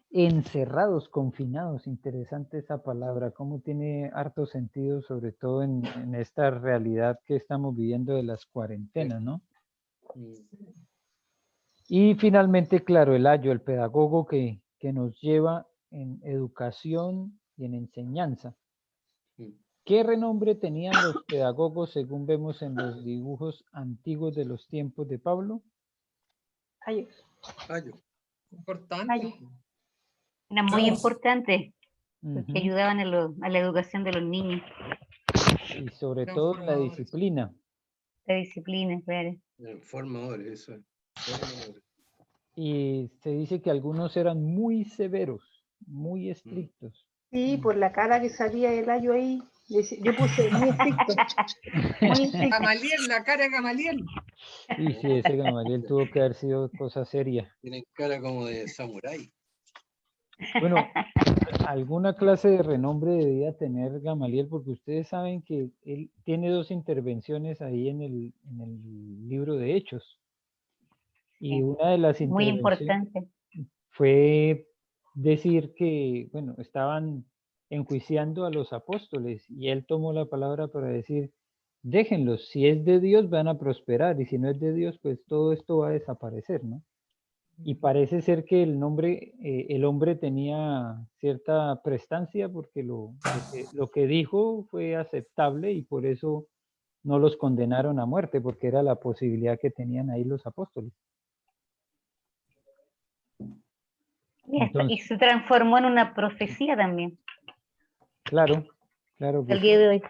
Encerrados, confinados, interesante esa palabra, cómo tiene harto sentido, sobre todo en esta realidad que estamos viviendo de las cuarentenas, ¿no? Y finalmente, claro, el ayo, el pedagogo que nos lleva en educación y en enseñanza. ¿Qué renombre tenían los pedagogos según vemos en los dibujos antiguos de los tiempos de Pablo? Ayo. Ayo. Importante. Ayo. Era muy Claro. importante, porque Ujú. ayudaban a la educación de los niños, Y sobre Eran todo la formadores. disciplina. la disciplina, claro. Formadores, eso es. Formadores. Y se dice que algunos eran muy severos, muy estrictos. Sí, por la cara que salía el ayo ahí. Yo puse muy estricto. Muy estricto. Gamaliel, la cara de Gamaliel. Y sí, ese Gamaliel tuvo que haber sido cosa seria. Tienen cara como de samurái. Bueno, alguna clase de renombre debía tener Gamaliel, porque ustedes saben que él tiene dos intervenciones ahí en el libro de Hechos. Y Sí, una de las muy intervenciones importante. fue decir que, bueno, estaban enjuiciando a los apóstoles y él tomó la palabra para decir, déjenlos, si es de Dios van a prosperar y si no es de Dios, pues todo esto va a desaparecer, ¿no? Y parece ser que el hombre tenía cierta prestancia porque lo que dijo fue aceptable y por eso no los condenaron a muerte, porque era la posibilidad que tenían ahí los apóstoles. Y se transformó en una profecía también, Claro que el sí. día de hoy.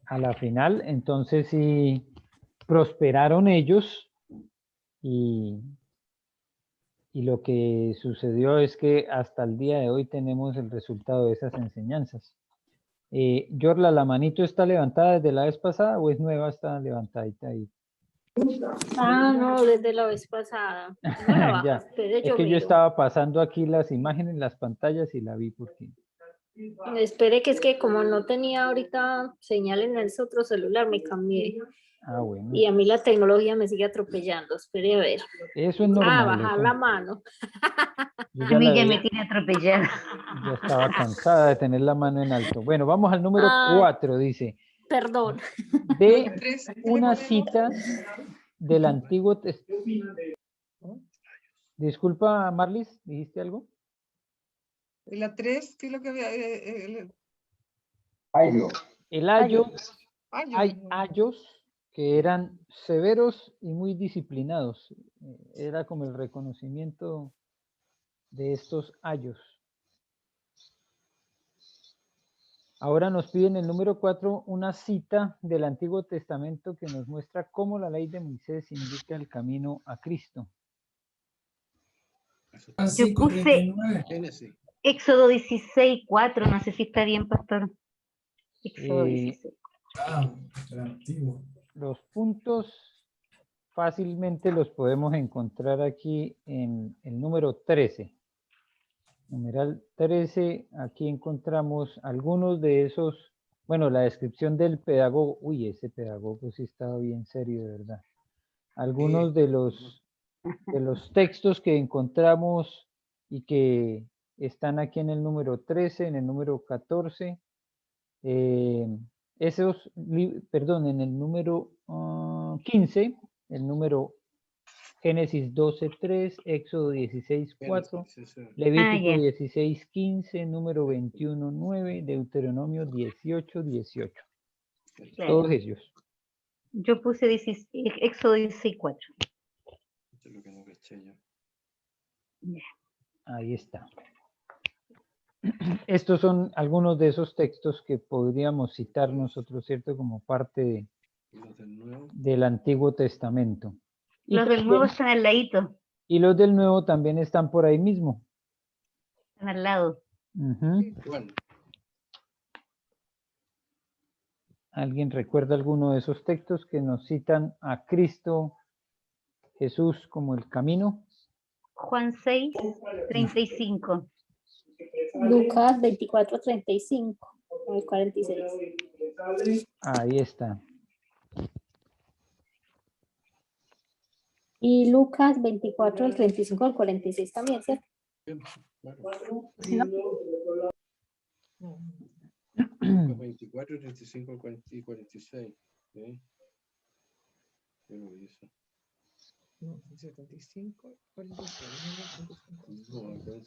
A la final, entonces sí prosperaron ellos y lo que sucedió es que hasta el día de hoy tenemos el resultado de esas enseñanzas. Yorla, ¿la manito está levantada desde la vez pasada o es nueva? Está levantadita ahí. No, desde la vez pasada. No la Ya, bajaste, es yo que yo miro. estaba pasando aquí las imágenes, las pantallas y la vi porque... Espere que es que como no tenía ahorita señal en ese otro celular, me cambié. Ah, bueno. Y a mí la tecnología me sigue atropellando. Espere a ver. Eso es normal. Bajar la mano. Yo A mí ya vi, me tiene atropellada. ya estaba cansada de tener la mano en alto. Bueno, vamos al número 4, dice. Perdón. De Tres, ¿qué le una ponemos? cita del Antiguo Testamento. Disculpa, Marlis, ¿dijiste algo? La 3, ¿qué es lo que había? Ayo. El ayo, Ayo. hay ayos que eran severos y muy disciplinados. Era como el reconocimiento de estos ayos. Ahora nos piden el número 4 una cita del Antiguo Testamento que nos muestra cómo la ley de Moisés indica el camino a Cristo. Yo puse Génesis. Éxodo 16:4, no sé si está bien, pastor. Éxodo 16. Era antiguo. Los puntos fácilmente los podemos encontrar aquí en el número 13. Numeral 13, aquí encontramos algunos de esos, bueno, la descripción del pedagogo. Uy, ese pedagogo sí estaba bien serio, de verdad. Algunos de los de los textos que encontramos y que están aquí en el número 13, en el número 14, en el número 15, el número Génesis 12:3, Éxodo 16:4, Levítico 16:15, número 21:9, Deuteronomio 18:18. Claro. Todos ellos. Yo puse Éxodo 16:4. Esto es lo que no caché yo. Ahí está. Estos son algunos de esos textos que podríamos citar nosotros, ¿cierto? Como parte ¿Y los del Nuevo? del Antiguo Testamento. Y Los del también- Nuevo están al ladito, Y los del Nuevo también están por ahí mismo. están al lado. Ujú. Bueno, ¿Alguien recuerda alguno de esos textos que nos citan a Cristo Jesús como el camino? Juan 6:35. Lucas 24:35 al 46. Ahí está. Y Lucas 24 del 35 al 46 también, ¿cierto? claro. Si no, Lucas 24, 35 y 46. ¿Sí? ¿Qué lo dice? No, 75, 46. No, entonces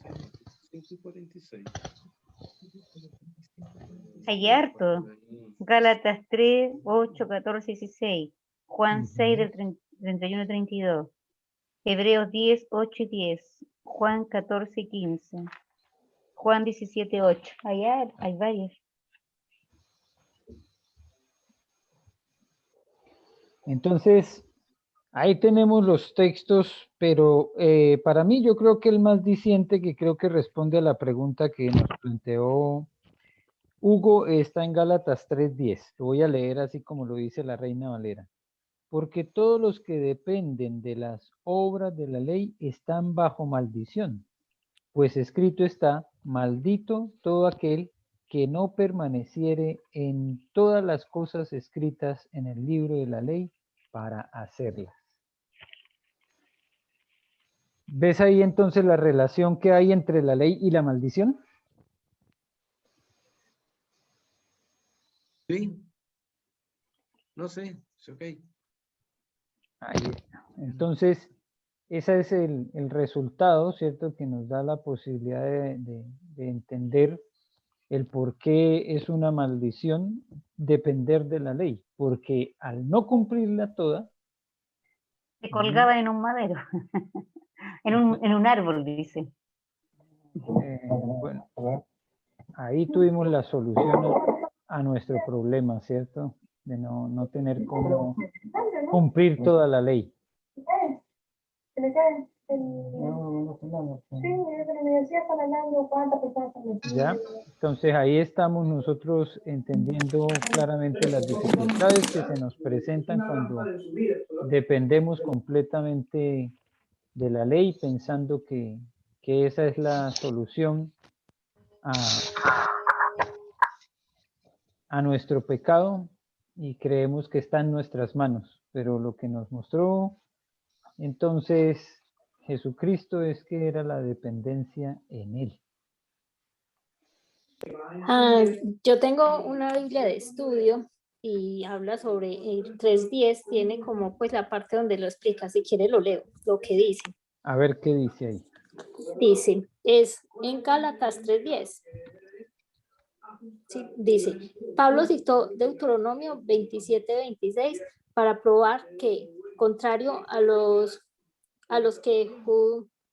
35 y 46. Hay harto. Gálatas 3, 8, 14, 16. Juan 6 del 31 al 32. Hebreos 10, 8 y 10. Juan 14 y 15. Juan 17, 8. Hay varios. Entonces, ahí tenemos los textos, pero para mí yo creo que el más diciente, que creo que responde a la pregunta que nos planteó Hugo, está en Gálatas 3:10. Lo voy a leer así como lo dice la Reina Valera. Porque todos los que dependen de las obras de la ley están bajo maldición, pues escrito está, maldito todo aquel que no permaneciere en todas las cosas escritas en el libro de la ley para hacerlas. ¿Ves ahí entonces la relación que hay entre la ley y la maldición? Sí. No sé, es ok. Ahí está. Entonces, ese es el resultado, ¿cierto? Que nos da la posibilidad de entender el por qué es una maldición depender de la ley, porque al no cumplirla toda, Se colgaba en un madero. en un árbol, dice. bueno, ahí tuvimos la solución a nuestro problema, ¿cierto? De no tener cómo cumplir toda la ley. ¿Ya? Entonces ahí estamos nosotros entendiendo claramente las dificultades que se nos presentan cuando dependemos completamente de la ley, pensando que esa es la solución a nuestro pecado y creemos que está en nuestras manos. Pero lo que nos mostró entonces Jesucristo es que era la dependencia en Él. Yo tengo una Biblia de estudio y habla sobre el 3:10, tiene como pues la parte donde lo explica, si quiere lo leo, lo que dice. A ver qué dice ahí. Dice, es en Gálatas 3:10. Sí, dice, Pablo citó Deuteronomio 27:26 para probar que, contrario a los que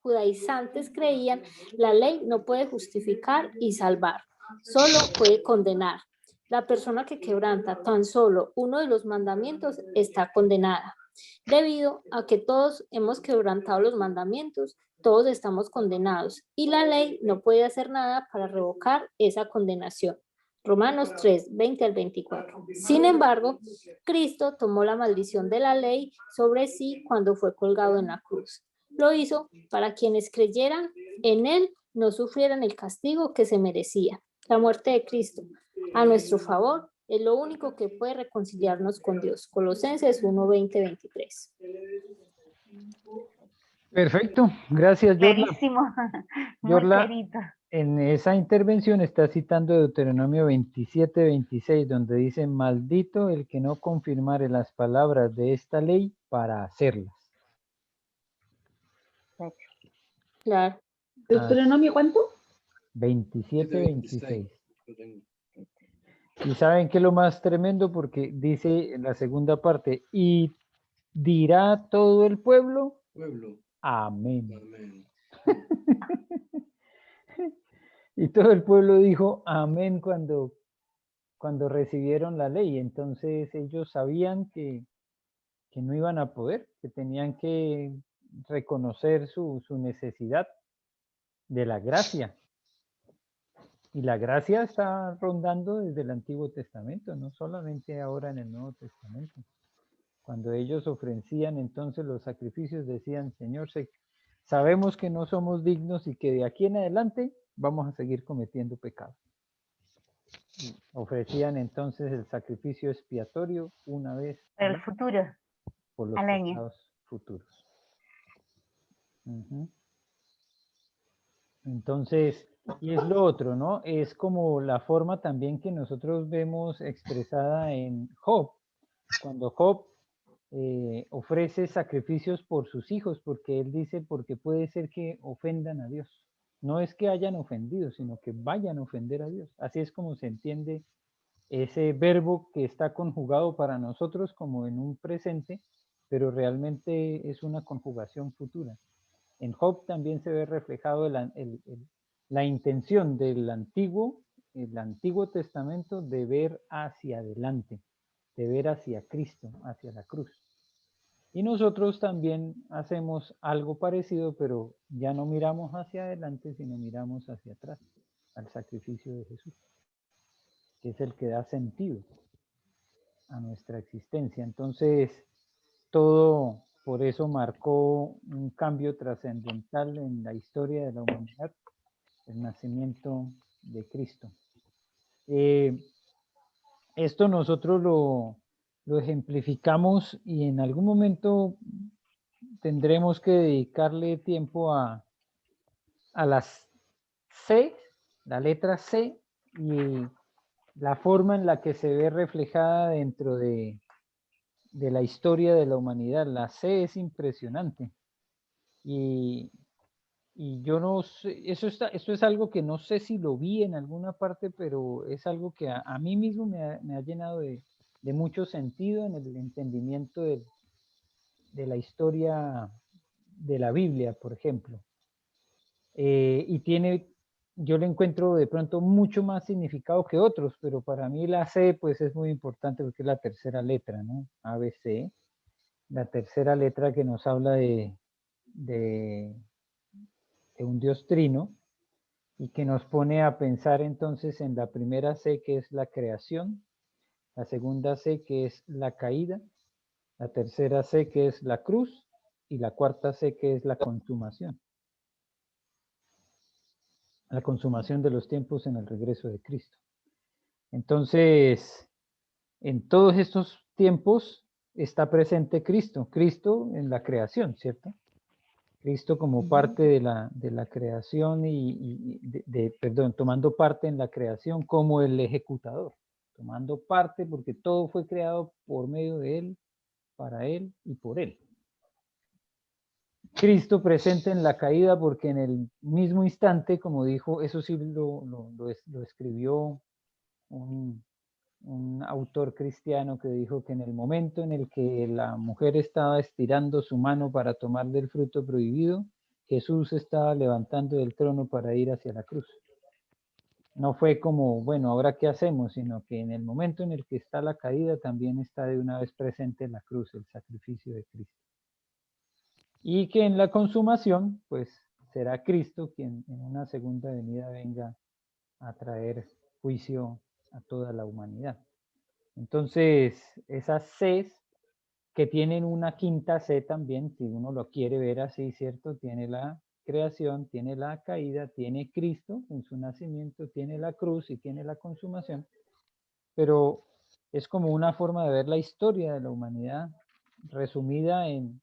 judaizantes creían, la ley no puede justificar y salvar, solo puede condenar. La persona que quebranta tan solo uno de los mandamientos está condenada. Debido a que todos hemos quebrantado los mandamientos, todos estamos condenados y la ley no puede hacer nada para revocar esa condenación. Romanos 3, 20 al 24. Sin embargo, Cristo tomó la maldición de la ley sobre sí cuando fue colgado en la cruz. Lo hizo para quienes creyeran en él no sufrieran el castigo que se merecía. La muerte de Cristo a nuestro favor es lo único que puede reconciliarnos con Dios. Colosenses 1, 20, 23. Perfecto, gracias, Yorla. Clarísimo, muy Yorla, clarito. en esa intervención está citando Deuteronomio 27:26, donde dice, maldito el que no confirmare las palabras de esta ley para hacerlas. Claro. ¿Deuteronomio cuánto? 27:26. Lo tengo. Y saben qué es lo más tremendo, porque dice en la segunda parte, y dirá todo el pueblo, Pueblo. amén. Amén. Y todo el pueblo dijo amén cuando recibieron la ley. Entonces ellos sabían que no iban a poder, que tenían que reconocer su necesidad de la gracia. Y la gracia está rondando desde el Antiguo Testamento, no solamente ahora en el Nuevo Testamento. Cuando ellos ofrecían entonces los sacrificios, decían, Señor, sabemos que no somos dignos y que de aquí en adelante vamos a seguir cometiendo pecados. Y ofrecían entonces el sacrificio expiatorio una vez Para el futuro, por los al año. pecados futuros. Ujú. Entonces, y es lo otro, ¿no? Es como la forma también que nosotros vemos expresada en Job. Cuando Job ofrece sacrificios por sus hijos, porque él dice, porque puede ser que ofendan a Dios. No es que hayan ofendido, sino que vayan a ofender a Dios. Así es como se entiende ese verbo que está conjugado para nosotros como en un presente, pero realmente es una conjugación futura. En Job también se ve reflejado la intención del el Antiguo Testamento de ver hacia adelante, de ver hacia Cristo, hacia la cruz. Y nosotros también hacemos algo parecido, pero ya no miramos hacia adelante, sino miramos hacia atrás, al sacrificio de Jesús, que es el que da sentido a nuestra existencia. Entonces, todo por eso marcó un cambio trascendental en la historia de la humanidad, el nacimiento de Cristo. Esto nosotros lo ejemplificamos y en algún momento tendremos que dedicarle tiempo a las C, la letra C, y la forma en la que se ve reflejada dentro de la historia de la humanidad. La C es impresionante. Y yo no sé, esto es algo que no sé si lo vi en alguna parte, pero es algo que a mí mismo me ha llenado de mucho sentido en el entendimiento de la historia de la Biblia, por ejemplo. Y yo le encuentro de pronto mucho más significado que otros, pero para mí la C pues es muy importante porque es la tercera letra, ¿no? ABC, la tercera letra que nos habla de un Dios trino y que nos pone a pensar entonces en la primera C, que es la creación, la segunda C, que es la caída, la tercera C, que es la cruz, y la cuarta C, que es la consumación de los tiempos en el regreso de Cristo. Entonces, en todos estos tiempos está presente Cristo en la creación, ¿cierto? Cristo como parte de la creación tomando parte en la creación como el ejecutador, tomando parte porque todo fue creado por medio de Él, para Él y por Él. Cristo presente en la caída porque en el mismo instante, como dijo, eso sí lo escribió un autor cristiano que dijo que en el momento en el que la mujer estaba estirando su mano para tomar del fruto prohibido, Jesús estaba levantando del trono para ir hacia la cruz. No fue como, bueno, ¿ahora qué hacemos? Sino que en el momento en el que está la caída también está de una vez presente la cruz, el sacrificio de Cristo. Y que en la consumación, pues será Cristo quien en una segunda venida venga a traer juicio a toda la humanidad. Entonces, esas Cs que tienen una quinta C también, si uno lo quiere ver así, ¿cierto? Tiene la creación, tiene la caída, tiene Cristo en su nacimiento, tiene la cruz y tiene la consumación, pero es como una forma de ver la historia de la humanidad resumida en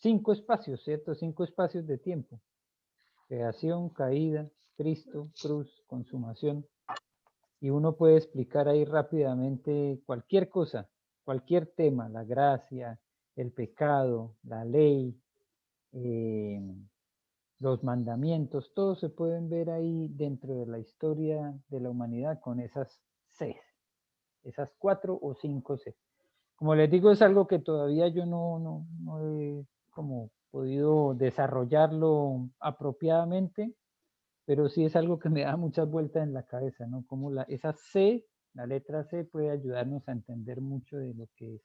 5 espacios, ¿cierto? 5 espacios de tiempo. Creación, caída, Cristo, cruz, consumación. Y uno puede explicar ahí rápidamente cualquier cosa, cualquier tema, la gracia, el pecado, la ley, los mandamientos, todos se pueden ver ahí dentro de la historia de la humanidad con esas C, esas 4 o 5 C. Como les digo, es algo que todavía yo no he como podido desarrollarlo apropiadamente, pero sí es algo que me da muchas vueltas en la cabeza, ¿no? Como esa C, la letra C puede ayudarnos a entender mucho de lo que es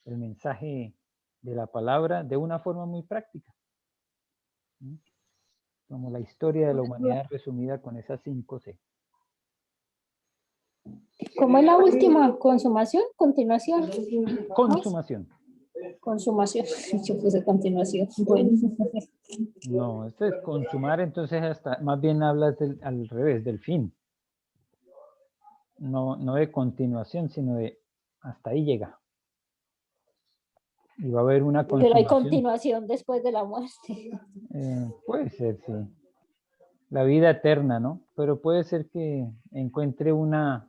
el mensaje de la palabra de una forma muy práctica, ¿no? Como la historia de la humanidad resumida con esas 5 C. ¿Cómo es la última? ¿Consumación? ¿Continuación? Consumación. Consumación. Yo puse continuación. Bueno. No, este es consumar, entonces hasta más bien hablas al revés, del fin. No de continuación, sino de hasta ahí llega. Y va a haber una Pero hay consumación. continuación después de la muerte. Puede ser, sí. La vida eterna, ¿no? Pero puede ser que encuentre una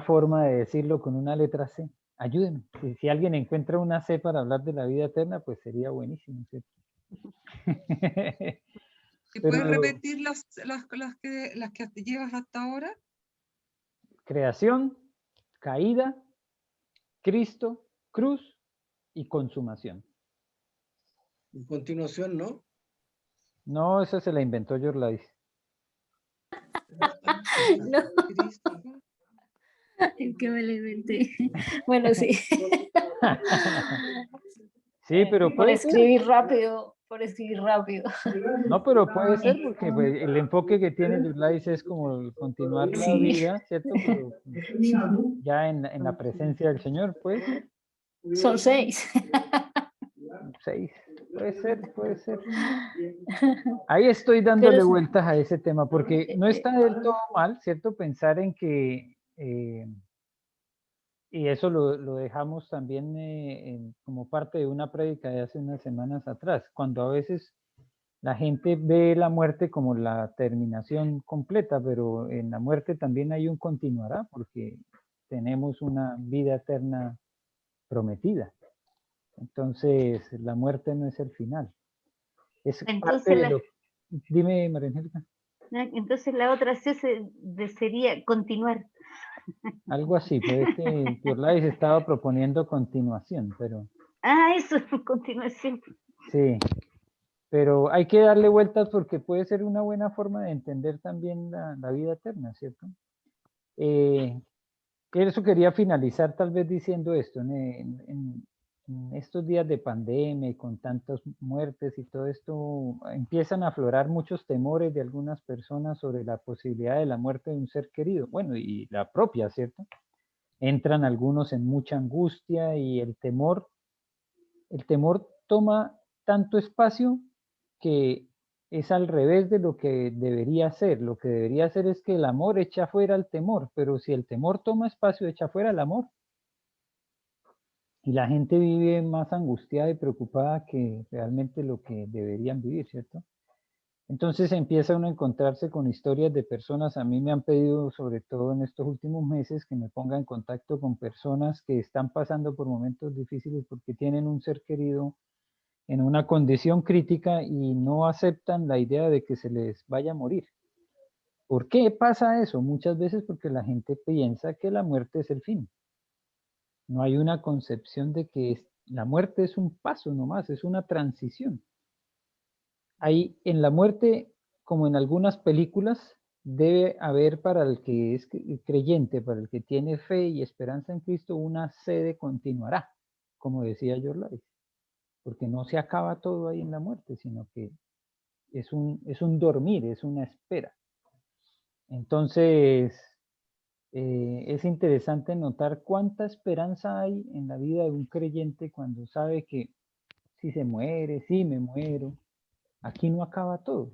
forma de decirlo con una letra C. Ayúdenme. Si alguien encuentra una C para hablar de la vida eterna, pues sería buenísimo, ¿cierto? ¿Y puedes repetir las que llevas hasta ahora? Creación, caída, Cristo, cruz y consumación. En continuación, ¿no? No, esa se la inventó George Lais. No. Es que me lo inventé. Bueno, sí. Sí, pero Por puede ser. escribir rápido, por escribir rápido. No, pero puede ser porque pues, el enfoque que tiene George Lais es como continuar la Sí. vida, ¿cierto? Pero ya en la presencia del Señor, pues. Son 6. 6. Puede ser. Ahí estoy dándole vueltas a ese tema porque no está del todo mal, ¿cierto? Pensar en que, y eso lo dejamos también como parte de una prédica de hace unas semanas atrás, cuando a veces la gente ve la muerte como la terminación completa, pero en la muerte también hay un continuará porque tenemos una vida eterna prometida. Entonces, la muerte no es el final. Es parte de lo... Dime, María Angélica. Entonces la otra C sería continuar. Algo así, pues que George Lais estaba proponiendo continuación, pero... Ah, eso es continuación. Sí, pero hay que darle vueltas porque puede ser una buena forma de entender también la vida eterna, ¿cierto? Eso quería finalizar tal vez diciendo esto, en estos días de pandemia y con tantas muertes y todo esto, empiezan a aflorar muchos temores de algunas personas sobre la posibilidad de la muerte de un ser querido, bueno, y la propia, ¿cierto? Entran algunos en mucha angustia y el temor toma tanto espacio que es al revés de lo que debería ser. Lo que debería ser es que el amor echa fuera el temor, pero si el temor toma espacio, echa fuera el amor. Y la gente vive más angustiada y preocupada que realmente lo que deberían vivir, ¿cierto? Entonces empieza uno a encontrarse con historias de personas. A mí me han pedido, sobre todo en estos últimos meses, que me ponga en contacto con personas que están pasando por momentos difíciles porque tienen un ser querido en una condición crítica y no aceptan la idea de que se les vaya a morir. ¿Por qué pasa eso? Muchas veces porque la gente piensa que la muerte es el fin. No hay una concepción de que la muerte es un paso nomás, es una transición. Hay en la muerte, como en algunas películas, debe haber para el que es creyente, para el que tiene fe y esperanza en Cristo, una sede continuará, como decía George Lais, porque no se acaba todo ahí en la muerte, sino que es un dormir, es una espera. Entonces, es interesante notar cuánta esperanza hay en la vida de un creyente cuando sabe que si se muere, si me muero, aquí no acaba todo.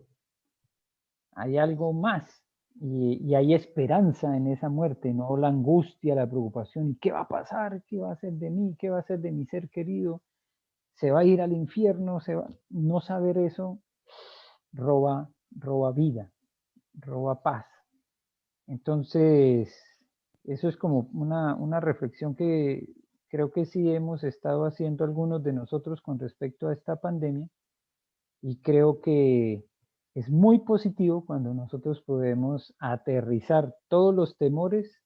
Hay algo más y hay esperanza en esa muerte, no la angustia, la preocupación. ¿Y qué va a pasar? ¿Qué va a ser de mí? ¿Qué va a ser de mi ser querido? se va a ir al infierno, no saber eso roba vida, roba paz. Entonces, eso es como una reflexión que creo que sí hemos estado haciendo algunos de nosotros con respecto a esta pandemia, y creo que es muy positivo cuando nosotros podemos aterrizar todos los temores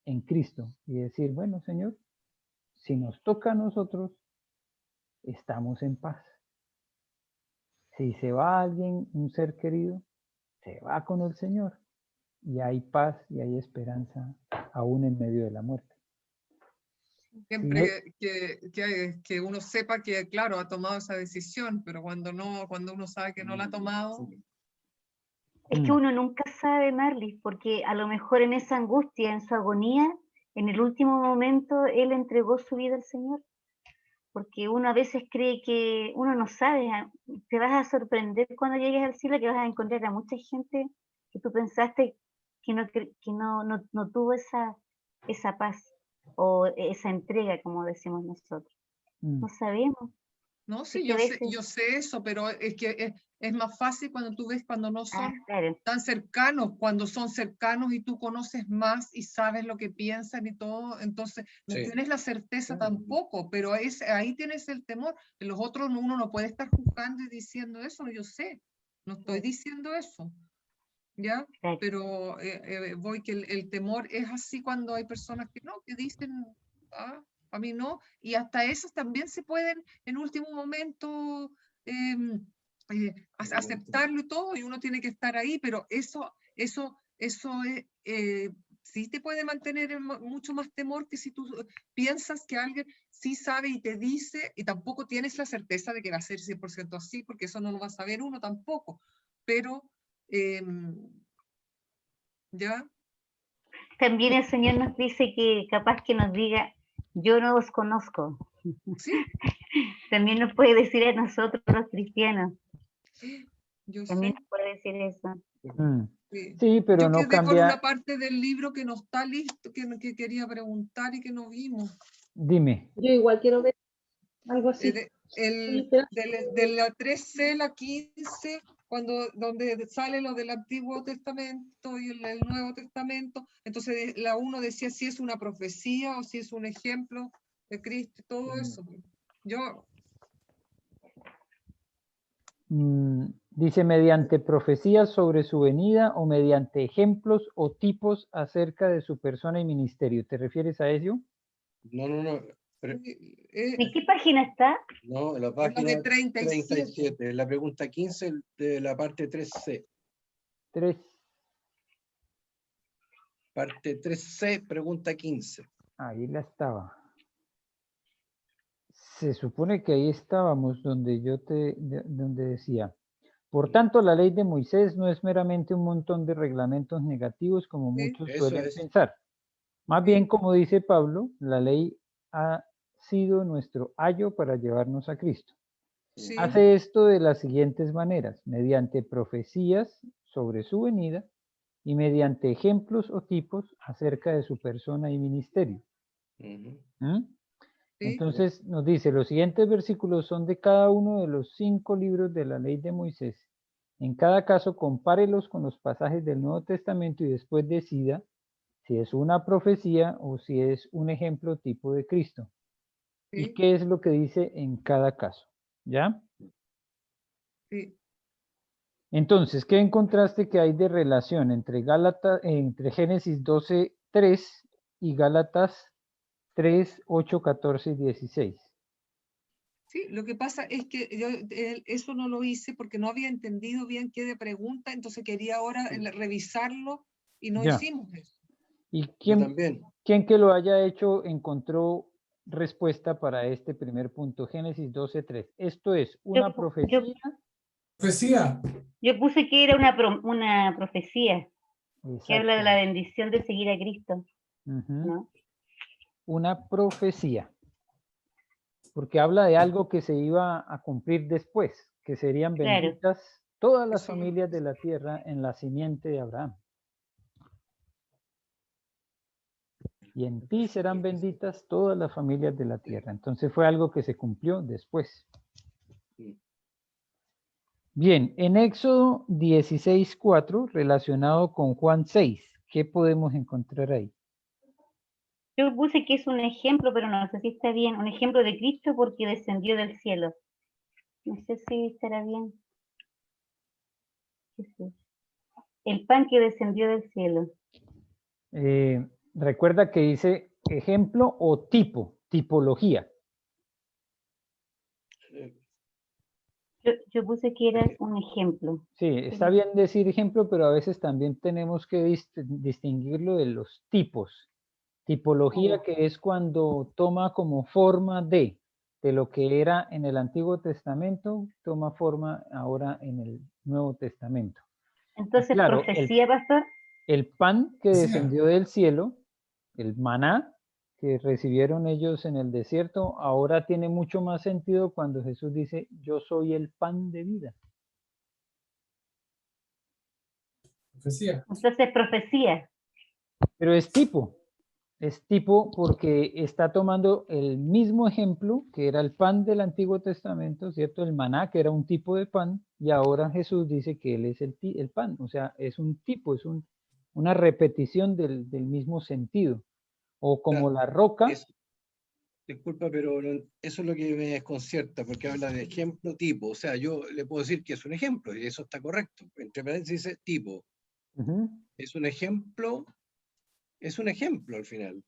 en Cristo y decir, bueno, Señor, si nos toca a nosotros, estamos en paz. Si se va alguien, un ser querido, se va con el Señor y hay paz y hay esperanza aún en medio de la muerte. Siempre que uno sepa que, claro, ha tomado esa decisión, pero cuando uno sabe que no la ha tomado, Es que uno nunca sabe, Marlis, porque a lo mejor en esa angustia, en su agonía, en el último momento, él entregó su vida al Señor. Porque uno a veces cree que uno no sabe, te vas a sorprender cuando llegues al cielo, que vas a encontrar a mucha gente que tú pensaste que no tuvo esa paz o esa entrega, como decimos nosotros. No sabemos. no, Es sí, que a veces- yo sé eso, pero es que es más fácil cuando tú ves cuando no son claro. tan cercanos, cuando son cercanos y tú conoces más y sabes lo que piensan y todo, entonces no Sí. tienes la certeza tampoco, pero ahí tienes el temor. En los otros uno no puede estar juzgando y diciendo eso, yo sé, no estoy diciendo eso, ¿ya? Claro. Pero voy que el temor es así cuando hay personas que no, que dicen, a mí no, y hasta esos también se pueden en último momento aceptarlo y todo, y uno tiene que estar ahí, pero eso sí te puede mantener en mucho más temor que si tú piensas que alguien sí sabe y te dice, y tampoco tienes la certeza de que va a ser 100% así, porque eso no lo va a saber uno tampoco, pero ¿ya? También el Señor nos dice que capaz que nos diga, yo no os conozco. Sí. También nos puede decir a nosotros los cristianos. Yo También sé. nos puede decir eso. Sí. Sí, pero Yo no quedé con una cambia. parte del libro que no está listo, que quería preguntar y que no vimos. Dime. Yo igual quiero ver algo así. De la 3C, la 15, donde sale lo del Antiguo Testamento y el Nuevo Testamento, entonces la 1 decía si es una profecía o si es un ejemplo de Cristo, todo eso. Yo, Dice mediante profecías sobre su venida o mediante ejemplos o tipos acerca de su persona y ministerio. ¿Te refieres a ello? No. ¿En qué página está? No, la de página 37. 37, la pregunta 15 de la parte 3C. 3. Parte 3C, pregunta 15. Ahí la estaba. Se supone que ahí estábamos donde donde decía, por tanto la ley de Moisés no es meramente un montón de reglamentos negativos como muchos Eso suelen es. pensar. Más bien, como dice Pablo, la ley ha sido nuestro ayo para llevarnos a Cristo. Sí. Hace esto de las siguientes maneras, mediante profecías sobre su venida y mediante ejemplos o tipos acerca de su persona y ministerio. Entonces nos dice, los siguientes versículos son de cada uno de los 5 libros de la ley de Moisés. En cada caso, compárelos con los pasajes del Nuevo Testamento y después decida si es una profecía o si es un ejemplo tipo de Cristo. ¿Y qué es lo que dice en cada caso? ¿Ya? Sí. Entonces, ¿qué encontraste que hay de relación entre Génesis 12:3 y Gálatas 3:8, 14 y 16? Sí, lo que pasa es que yo eso no lo hice porque no había entendido bien qué de pregunta, entonces quería ahora revisarlo y no Ya. hicimos eso. ¿Y Yo también. quién que lo haya hecho encontró respuesta para este primer punto? Génesis 12:3. Esto es una profecía. Profecía. Yo puse que era una profecía que habla de la Exacto. bendición de seguir a Cristo. ¿No? Una profecía. Porque habla de algo que se iba a cumplir después, que serían benditas todas las familias de la tierra en la simiente de Abraham. y en ti serán benditas todas las familias de la tierra. Entonces fue algo que se cumplió después. Bien, en Éxodo 16:4, relacionado con Juan 6, ¿qué podemos encontrar ahí? Yo puse que es un ejemplo, pero no sé si está bien. Un ejemplo de Cristo porque descendió del cielo. No sé si estará bien. Jesús. El pan que descendió del cielo. Recuerda que dice ejemplo o tipo, tipología. Yo puse que era un ejemplo. Sí, está bien decir ejemplo, pero a veces también tenemos que distinguirlo de los tipos. Tipología, que es cuando toma como forma de lo que era en el Antiguo Testamento, toma forma ahora en el Nuevo Testamento. Entonces, claro, profecía, pastor. El pan que Sí. descendió del cielo, el maná que recibieron ellos en el desierto, ahora tiene mucho más sentido cuando Jesús dice, yo soy el pan de vida. Profecía. Entonces, profecía. Pero es tipo porque está tomando el mismo ejemplo que era el pan del Antiguo Testamento, ¿cierto? El maná, que era un tipo de pan, y ahora Jesús dice que él es el pan, o sea, es un tipo, es una repetición del mismo sentido. O como la roca. Disculpa, pero eso es lo que me desconcierta, porque habla de ejemplo tipo. O sea, yo le puedo decir que es un ejemplo, y eso está correcto. Entre paréntesis dice tipo. Es un ejemplo al final.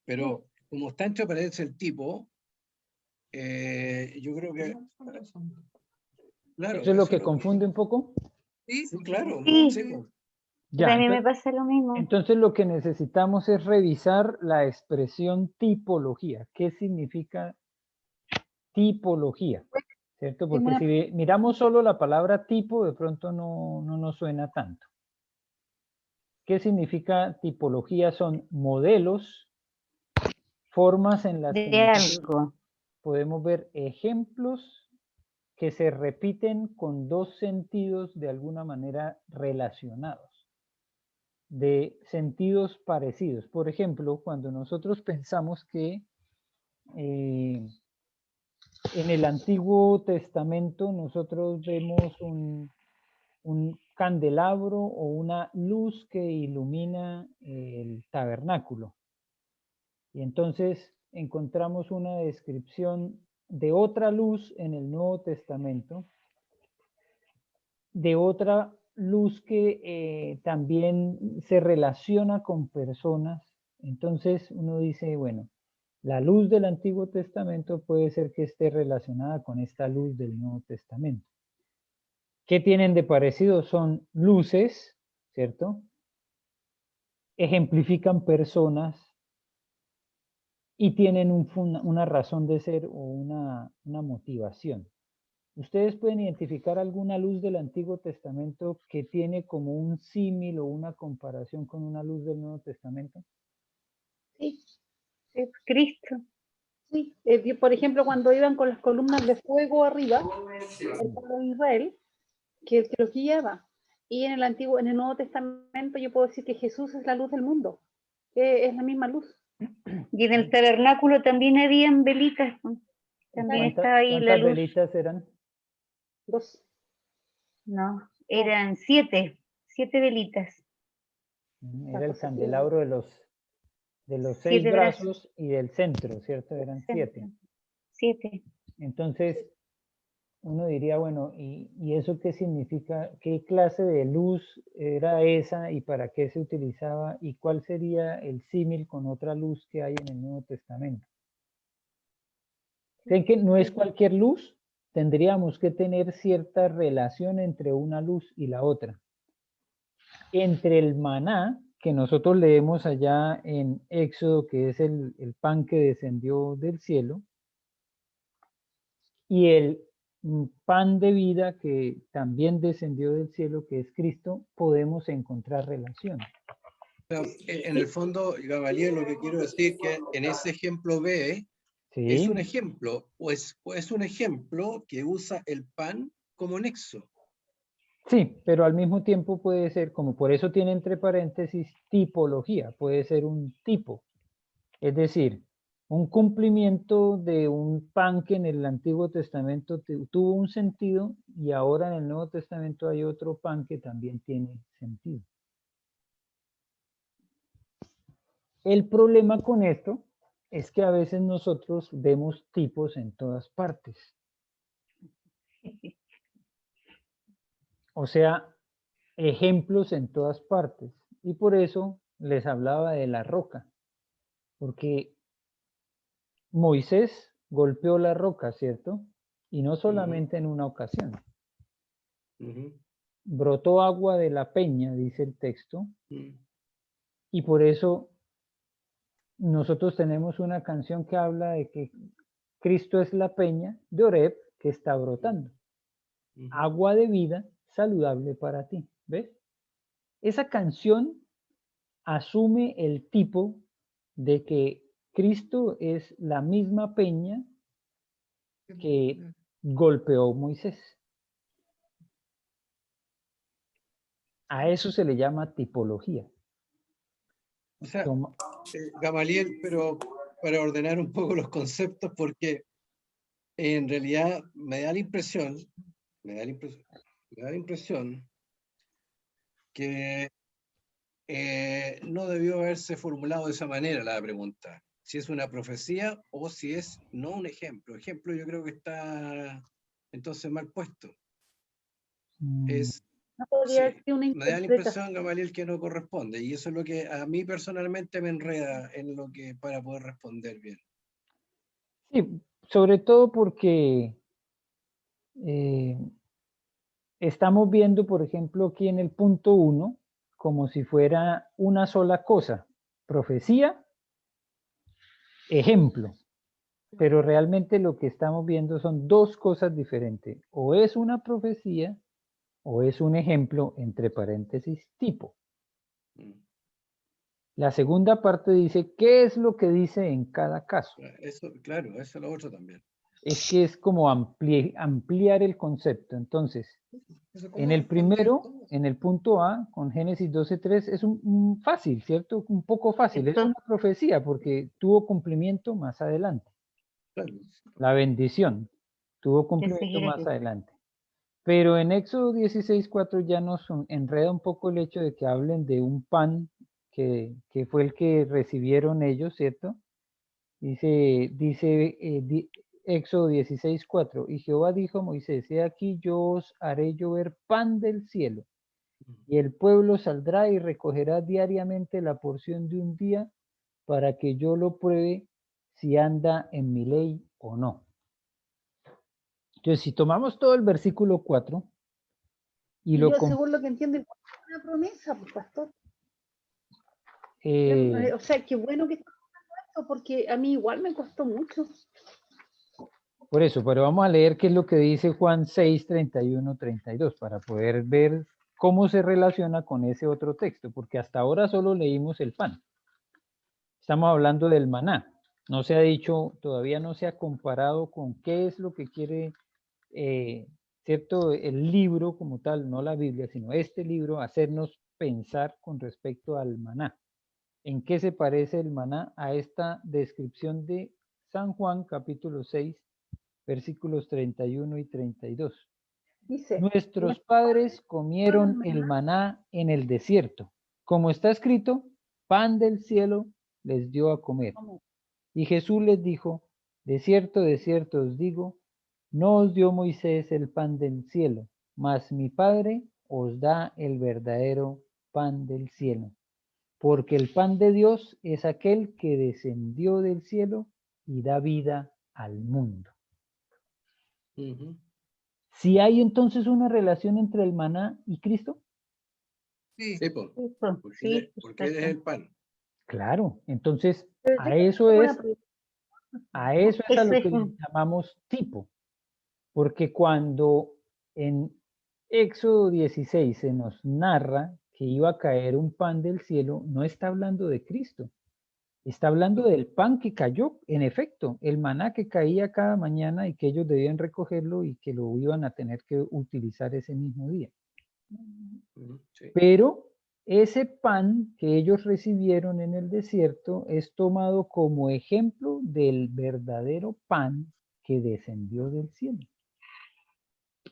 Pero como está entre paréntesis el tipo, yo creo que... Claro, ¿Eso es lo que confunde un poco? Sí, claro. Sí. Sí, pues. Ya, A mí me pasa lo mismo. Entonces lo que necesitamos es revisar la expresión tipología. ¿Qué significa tipología? ¿Cierto? Porque si miramos solo la palabra tipo, de pronto no nos suena tanto. ¿Qué significa tipología? Son modelos, formas en las que nosotros podemos ver ejemplos que se repiten con dos sentidos de alguna manera relacionados, de sentidos parecidos. Por ejemplo, cuando nosotros pensamos que en el Antiguo Testamento nosotros vemos un candelabro o una luz que ilumina el tabernáculo. Y entonces encontramos una descripción de otra luz en el Nuevo Testamento, de otra luz que también se relaciona con personas. Entonces uno dice, bueno, la luz del Antiguo Testamento puede ser que esté relacionada con esta luz del Nuevo Testamento. ¿Qué tienen de parecido? Son luces, ¿cierto? Ejemplifican personas y tienen una razón de ser o una motivación. ¿Ustedes pueden identificar alguna luz del Antiguo Testamento que tiene como un símil o una comparación con una luz del Nuevo Testamento? Sí. Es Cristo. Sí, por ejemplo, cuando iban con las columnas de fuego arriba, el pueblo de Israel, que los guiaba. Y en el Nuevo Testamento yo puedo decir que Jesús es la luz del mundo, que es la misma luz. Y en el tabernáculo también habían velitas. También estaba ahí la ¿Cuántas luz. velitas eran? 2. No, eran 7 velitas. Era el candelabro de los 6 7 brazos y del centro, ¿cierto? Eran 7. 7. Entonces, uno diría, bueno, ¿y eso qué significa? ¿Qué clase de luz era esa y para qué se utilizaba? ¿Y cuál sería el símil con otra luz que hay en el Nuevo Testamento? ¿Creen que no es cualquier luz? Tendríamos que tener cierta relación entre una luz y la otra. Entre el maná, que nosotros leemos allá en Éxodo, que es el pan que descendió del cielo, y el pan de vida que también descendió del cielo, que es Cristo, podemos encontrar relación. En el fondo, Gamaliel, lo que quiero decir que en ese ejemplo B, ¿sí? Es un ejemplo, o es un ejemplo que usa el pan como nexo. Sí, pero al mismo tiempo puede ser, como por eso tiene entre paréntesis tipología, puede ser un tipo. Es decir, un cumplimiento de un pan que en el Antiguo Testamento tuvo un sentido y ahora en el Nuevo Testamento hay otro pan que también tiene sentido. El problema con esto es que a veces nosotros vemos tipos en todas partes. O sea, ejemplos en todas partes. Y por eso les hablaba de la roca. Porque Moisés golpeó la roca, ¿cierto? Y no solamente en una ocasión. Brotó agua de la peña, dice el texto. Y por eso nosotros tenemos una canción que habla de que Cristo es la peña de Oreb que está brotando. Agua de vida saludable para ti. ¿Ves? Esa canción asume el tipo de que Cristo es la misma peña que golpeó Moisés. A eso se le llama tipología. O sea, Gamaliel, pero para ordenar un poco los conceptos, porque en realidad me da la impresión que no debió haberse formulado de esa manera la pregunta. Si es una profecía o si es no un ejemplo. Ejemplo yo creo que está entonces mal puesto. No podría Sí, ser una me da la interpretación. impresión, Gamaliel, que no corresponde. Y eso es lo que a mí personalmente me enreda en lo que para poder responder bien. Sí, sobre todo porque estamos viendo, por ejemplo, aquí en el punto 1, como si fuera una sola cosa, profecía, ejemplo, pero realmente lo que estamos viendo son dos cosas diferentes, o es una profecía o es un ejemplo, entre paréntesis, tipo. La segunda parte dice, ¿qué es lo que dice en cada caso? Eso, claro, eso es lo otro también. Es que es como ampliar el concepto. Entonces, en el primero, en el punto A, con Génesis 12:3, es un fácil, ¿cierto? Un poco fácil. Es una profecía porque tuvo cumplimiento más adelante. Claro. La bendición tuvo cumplimiento más adelante. Pero en Éxodo 16:4 ya nos enreda un poco el hecho de que hablen de un pan que fue el que recibieron ellos, ¿cierto? Dice Éxodo 16:4, y Jehová dijo a Moisés, he aquí yo os haré llover pan del cielo, y el pueblo saldrá y recogerá diariamente la porción de un día para que yo lo pruebe si anda en mi ley o no. Entonces, si tomamos todo el versículo 4 y yo, según lo que entiendo, es una promesa, pues, pastor. O sea, qué bueno que está pasando esto, porque a mí igual me costó mucho. Por eso, pero vamos a leer qué es lo que dice Juan 6:31-32 para poder ver cómo se relaciona con ese otro texto, porque hasta ahora solo leímos el pan. Estamos hablando del maná. No se ha dicho, todavía no se ha comparado con qué es lo que quiere, ¿cierto? El libro como tal, no la Biblia, sino este libro, hacernos pensar con respecto al maná. ¿En qué se parece el maná a esta descripción de San Juan, capítulo 6, versículos 31 y 32? Dice, nuestros padres comieron el maná en el desierto. Como está escrito, pan del cielo les dio a comer. Y Jesús les dijo, de cierto os digo, no os dio Moisés el pan del cielo, mas mi Padre os da el verdadero pan del cielo. Porque el pan de Dios es aquel que descendió del cielo y da vida al mundo. ¿Sí hay entonces una relación entre el maná y Cristo? Sí, porque él es el pan. Claro, entonces a eso es a lo que le llamamos tipo. Porque cuando en Éxodo 16 se nos narra que iba a caer un pan del cielo, no está hablando de Cristo. Está hablando del pan que cayó, en efecto, el maná que caía cada mañana y que ellos debían recogerlo y que lo iban a tener que utilizar ese mismo día. Sí. Pero ese pan que ellos recibieron en el desierto es tomado como ejemplo del verdadero pan que descendió del cielo,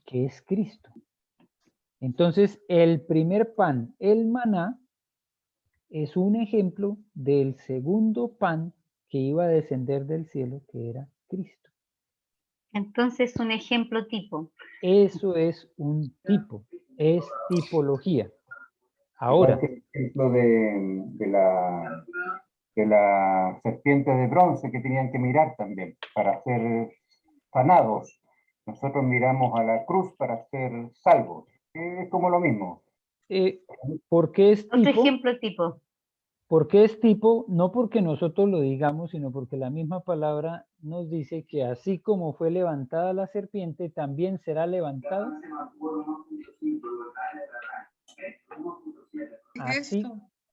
que es Cristo. Entonces, el primer pan, el maná, es un ejemplo del segundo pan que iba a descender del cielo, que era Cristo. Entonces, un ejemplo tipo. Eso es un tipo, es tipología. Igual Ahora, que el ejemplo de la serpiente de bronce que tenían que mirar también para ser sanados. Nosotros miramos a la cruz para ser salvos. Es como lo mismo. ¿por qué es Otro tipo? ejemplo tipo. ¿Por qué es tipo? No porque nosotros lo digamos, sino porque la misma palabra nos dice que así como fue levantada la serpiente, también será levantada.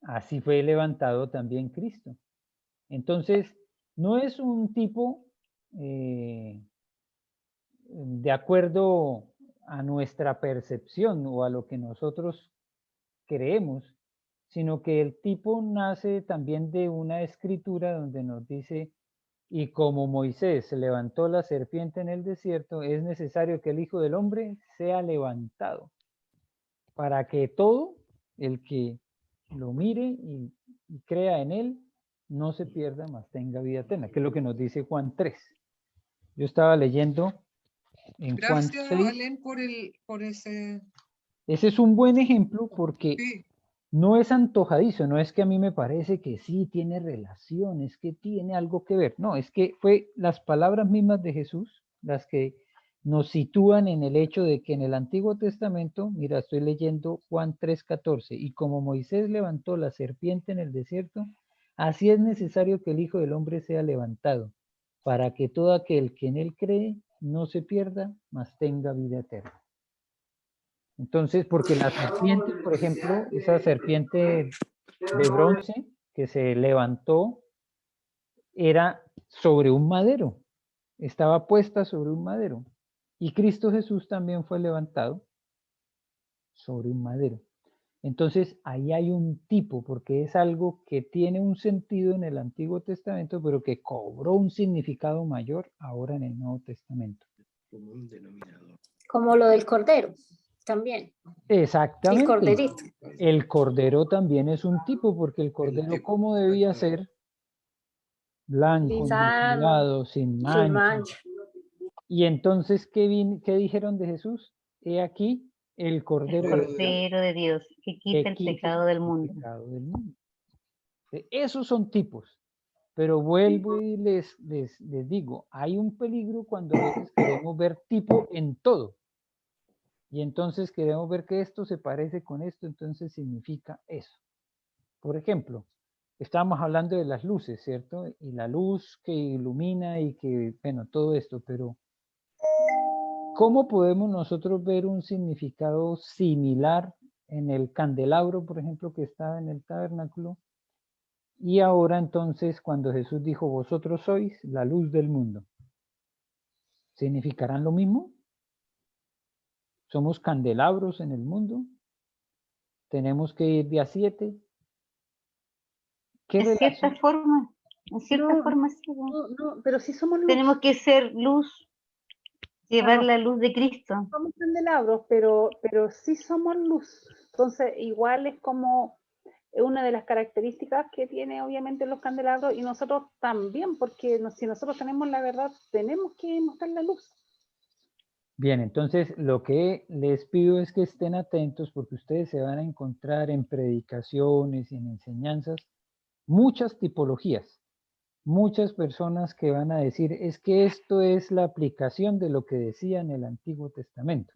Así fue levantado también Cristo. Entonces, no es un tipo de acuerdo a nuestra percepción o a lo que nosotros creemos, sino que el tipo nace también de una escritura donde nos dice, y como Moisés levantó la serpiente en el desierto, es necesario que el Hijo del Hombre sea levantado, para que todo el que lo mire y crea en él, no se pierda, mas tenga vida eterna, que es lo que nos dice Juan 3. Yo estaba leyendo en Juan 6. Gracias, Alén, por ese... Ese es un buen ejemplo porque Sí. no es antojadizo, no es que a mí me parece que sí tiene relación, es que tiene algo que ver. No, es que fue las palabras mismas de Jesús las que nos sitúan en el hecho de que en el Antiguo Testamento, mira, estoy leyendo Juan 3:14, y como Moisés levantó la serpiente en el desierto, así es necesario que el Hijo del Hombre sea levantado, para que todo aquel que en él cree no se pierda, mas tenga vida eterna. Entonces, porque la serpiente, por ejemplo, esa serpiente de bronce que se levantó, era sobre un madero, estaba puesta sobre un madero. Y Cristo Jesús también fue levantado sobre un madero. Entonces, ahí hay un tipo, porque es algo que tiene un sentido en el Antiguo Testamento, pero que cobró un significado mayor ahora en el Nuevo Testamento. Como un denominador. Como lo del cordero, también. Exactamente. El corderito. El cordero también es un tipo, porque el cordero, ¿cómo debía ser? Blanco, inmaculado, sin mancha. Y entonces, ¿qué dijeron de Jesús? He aquí el Cordero, de Dios, que quita el pecado del mundo. Esos son tipos. Pero vuelvo y les digo, hay un peligro cuando a veces queremos ver tipo en todo. Y entonces queremos ver que esto se parece con esto, entonces significa eso. Por ejemplo, estábamos hablando de las luces, ¿cierto? Y la luz que ilumina y que, bueno, todo esto, pero ¿cómo podemos nosotros ver un significado similar en el candelabro, por ejemplo, que estaba en el tabernáculo? Y ahora entonces, cuando Jesús dijo, vosotros sois la luz del mundo, ¿significarán lo mismo? ¿Somos candelabros en el mundo? ¿Tenemos que ir de a 7? En cierta forma sí. No, pero sí somos luz. Tenemos que ser luz, llevar la luz de Cristo. Somos candelabros, pero sí somos luz. Entonces, igual es como una de las características que tiene obviamente los candelabros, y nosotros también, porque si nosotros tenemos la verdad, tenemos que mostrar la luz. Bien, entonces lo que les pido es que estén atentos, porque ustedes se van a encontrar en predicaciones y en enseñanzas muchas tipologías, muchas personas que van a decir, es que esto es la aplicación de lo que decía en el Antiguo Testamento,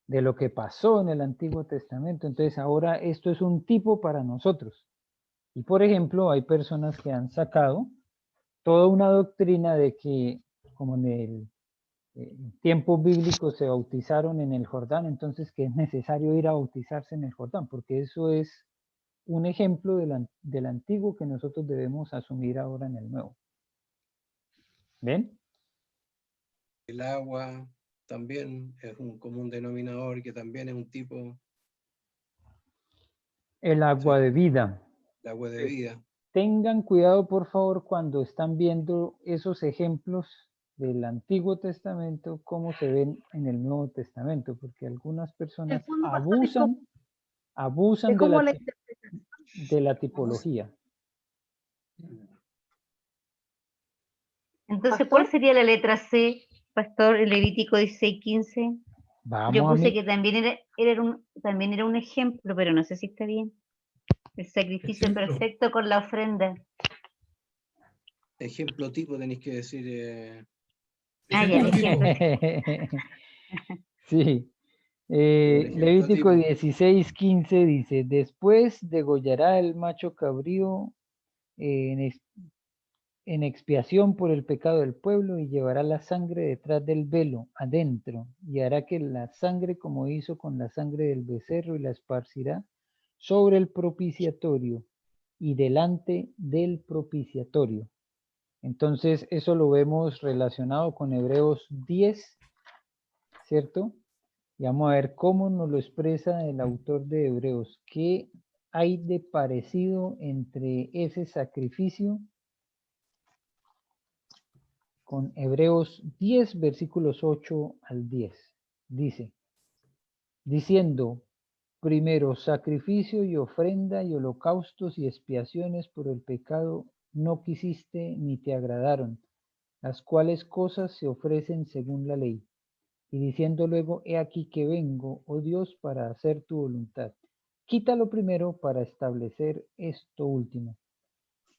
de lo que pasó en el Antiguo Testamento, entonces ahora esto es un tipo para nosotros. Y por ejemplo, hay personas que han sacado toda una doctrina de que, como en el tiempos bíblicos se bautizaron en el Jordán, entonces que es necesario ir a bautizarse en el Jordán, porque eso es un ejemplo del antiguo que nosotros debemos asumir ahora en el nuevo. ¿Ven? El agua también es un común denominador, que también es un tipo. El agua de vida. El agua de vida. Tengan cuidado, por favor, cuando están viendo esos ejemplos del Antiguo Testamento, cómo se ven en el Nuevo Testamento, porque algunas personas fondo, pastor, es como- abusan de de cómo la, la interpretan. de la tipología. Entonces, ¿Pastor? ¿cuál sería la letra C, Pastor, en Levítico 16:15? Yo Vamos a puse mi- que también también era un ejemplo, pero no sé si está bien. El sacrificio Ejemplo. perfecto con la ofrenda. Ejemplo tipo tenéis que decir. Ah, ya, Ejemplo tipo. ejemplo. Sí. Un ejemplo Levítico tipo. 16:15 dice, después degollará el macho cabrío en expiación por el pecado del pueblo y llevará la sangre detrás del velo, adentro, y hará que la sangre, como hizo con la sangre del becerro, y la esparcirá sobre el propiciatorio y delante del propiciatorio. Entonces, eso lo vemos relacionado con Hebreos 10, ¿cierto? Y vamos a ver cómo nos lo expresa el autor de Hebreos. ¿Qué hay de parecido entre ese sacrificio con Hebreos 10, versículos 8 al 10? Dice, diciendo, primero, sacrificio y ofrenda y holocaustos y expiaciones por el pecado no quisiste ni te agradaron, las cuales cosas se ofrecen según la ley. Y diciendo luego, he aquí que vengo, oh Dios, para hacer tu voluntad. Quítalo primero para establecer esto último.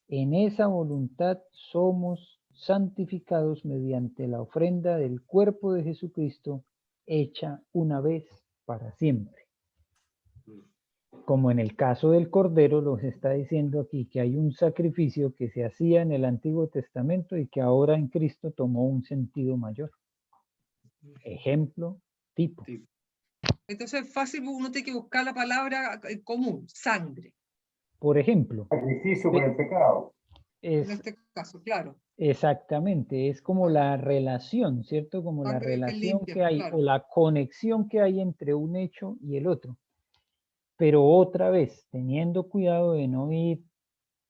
En esa voluntad somos santificados mediante la ofrenda del cuerpo de Jesucristo, hecha una vez para siempre. Como en el caso del Cordero, nos está diciendo aquí que hay un sacrificio que se hacía en el Antiguo Testamento y que ahora en Cristo tomó un sentido mayor. Ejemplo, tipo. Tipo. Entonces es fácil, uno tiene que buscar la palabra común, sangre, Por ejemplo, Sacrificio por el pecado. en es este caso, claro. exactamente, es como la relación, ¿cierto? Como la Sangre que relación limpia, que hay claro. o la conexión que hay entre un hecho y el otro. Pero otra vez, teniendo cuidado de no ir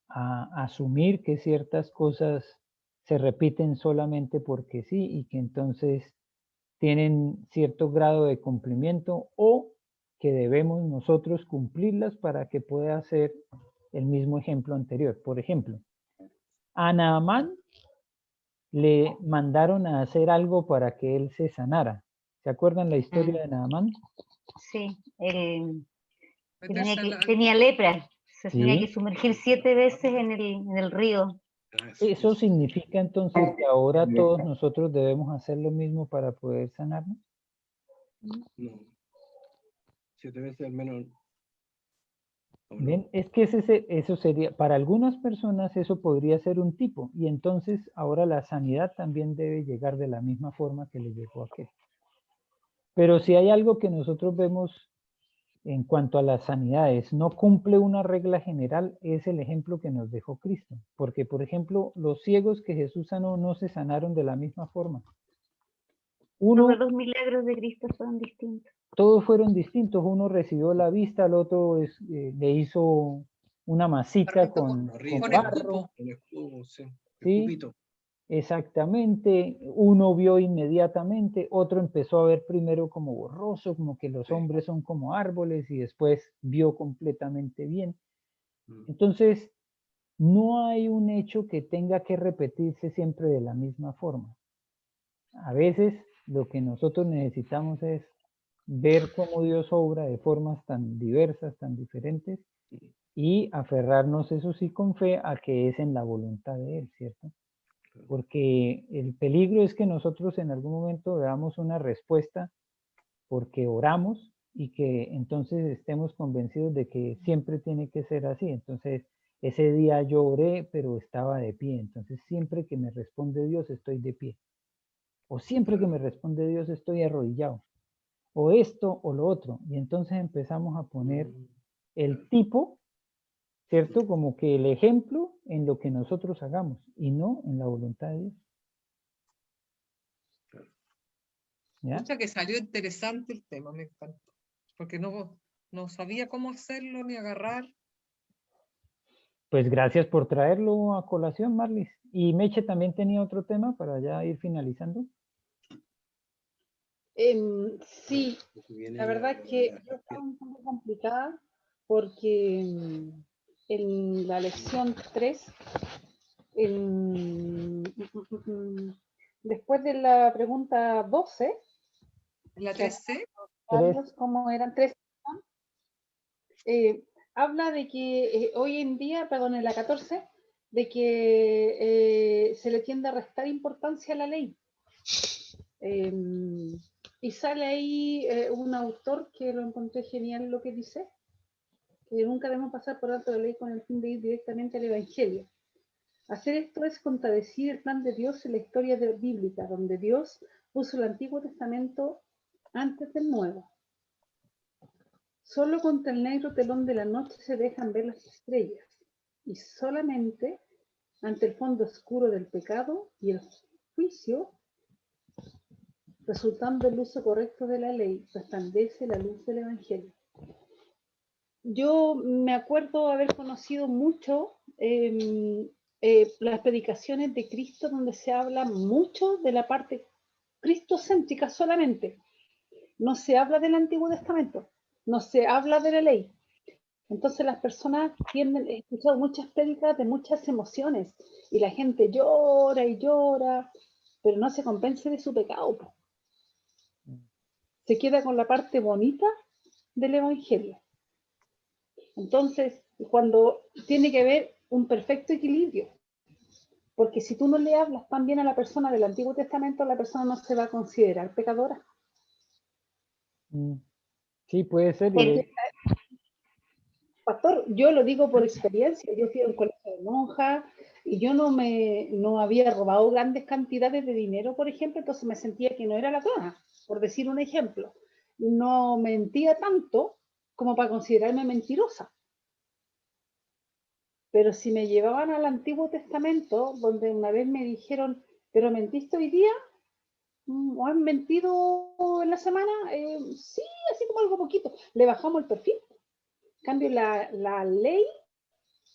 a asumir que ciertas cosas se repiten solamente porque sí y que entonces tienen cierto grado de cumplimiento o que debemos nosotros cumplirlas para que pueda ser el mismo ejemplo anterior. Por ejemplo, a Naamán le mandaron a hacer algo para que él se sanara. ¿Se acuerdan la historia de Naamán? Sí, él Meterse al- tenía lepra. Se tenía que Sí. sumergir 7 veces en el río. Eso significa entonces que ahora todos nosotros debemos hacer lo mismo para poder sanarnos. No. 7 veces al menos. ¿O no? Bien, es que eso sería, para algunas personas eso podría ser un tipo, y entonces ahora la sanidad también debe llegar de la misma forma que le llegó a aquel. Pero si hay algo que nosotros vemos en cuanto a las sanidades, no cumple una regla general, es el ejemplo que nos dejó Cristo. Porque, por ejemplo, los ciegos que Jesús sanó no se sanaron de la misma forma. Todos los milagros de Cristo fueron distintos. Todos fueron distintos. Uno recibió la vista, el otro le hizo una masita con Con barro. escupo. ¿Sí? Exactamente. Uno vio inmediatamente, otro empezó a ver primero como borroso, como que los hombres son como árboles, y después vio completamente bien. Entonces, no hay un hecho que tenga que repetirse siempre de la misma forma. A veces lo que nosotros necesitamos es ver cómo Dios obra de formas tan diversas, tan diferentes, y aferrarnos, eso sí, con fe a que es en la voluntad de Él, ¿cierto? Porque el peligro es que nosotros en algún momento veamos una respuesta porque oramos y que entonces estemos convencidos de que siempre tiene que ser así. Entonces, ese día yo oré, pero estaba de pie. Entonces, siempre que me responde Dios, estoy de pie. O siempre que me responde Dios, estoy arrodillado. O esto o lo otro. Y entonces empezamos a poner el tipo, ¿cierto? Como que el ejemplo en lo que nosotros hagamos y no en la voluntad de Dios. ¿Ya? Escucha que salió interesante el tema, me encantó. Porque no, No sabía cómo hacerlo ni agarrar. Pues gracias por traerlo a colación, Marlis. Y Meche también tenía otro tema para ya ir finalizando. Sí, la verdad es que yo estaba un poco complicada porque en la lección 3, después de la pregunta 12, La que 3C, varios, como eran 3, habla de que hoy en día, perdón, en la 14, de que se le tiende a restar importancia a la ley. Y sale ahí un autor que lo encontré genial lo que dice, que nunca debemos pasar por alto la ley con el fin de ir directamente al Evangelio. Hacer esto es contradecir el plan de Dios en la historia bíblica, donde Dios puso el Antiguo Testamento antes del Nuevo. Solo contra el negro telón de la noche se dejan ver las estrellas, y solamente ante el fondo oscuro del pecado y el juicio, resultando el uso correcto de la ley, resplandece la luz del Evangelio. Yo me acuerdo haber conocido mucho las predicaciones de Cristo, donde se habla mucho de la parte cristocéntrica solamente. No se habla del Antiguo Testamento, no se habla de la ley. Entonces las personas tienden, he escuchado muchas prédicas de muchas emociones, y la gente llora y llora, pero no se convence de su pecado. Se queda con la parte bonita del Evangelio. Entonces, cuando tiene que haber un perfecto equilibrio, porque si tú no le hablas tan bien a la persona del Antiguo Testamento, la persona no se va a considerar pecadora. Sí, puede ser. Pastor, yo lo digo por experiencia. Yo fui a un colegio de monjas y yo no había robado grandes cantidades de dinero, por ejemplo, entonces me sentía que no era la cosa, por decir un ejemplo. No mentía tanto como para considerarme mentirosa. Pero si me llevaban al Antiguo Testamento, donde una vez me dijeron, ¿pero mentiste hoy día? ¿O han mentido en la semana? Sí, así como algo poquito. Le bajamos el perfil. En cambio, la ley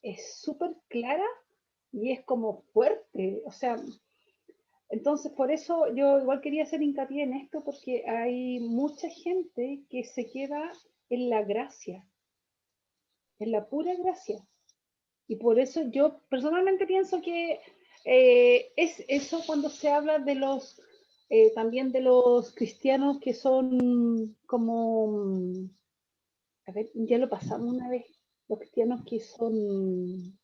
es súper clara y es como fuerte. O sea, entonces por eso yo igual quería hacer hincapié en esto, porque hay mucha gente que se queda en la gracia, en la pura gracia. Y por eso yo personalmente pienso que es eso cuando se habla de los, también de los cristianos que son como, a ver, ya lo pasamos una vez, los cristianos que son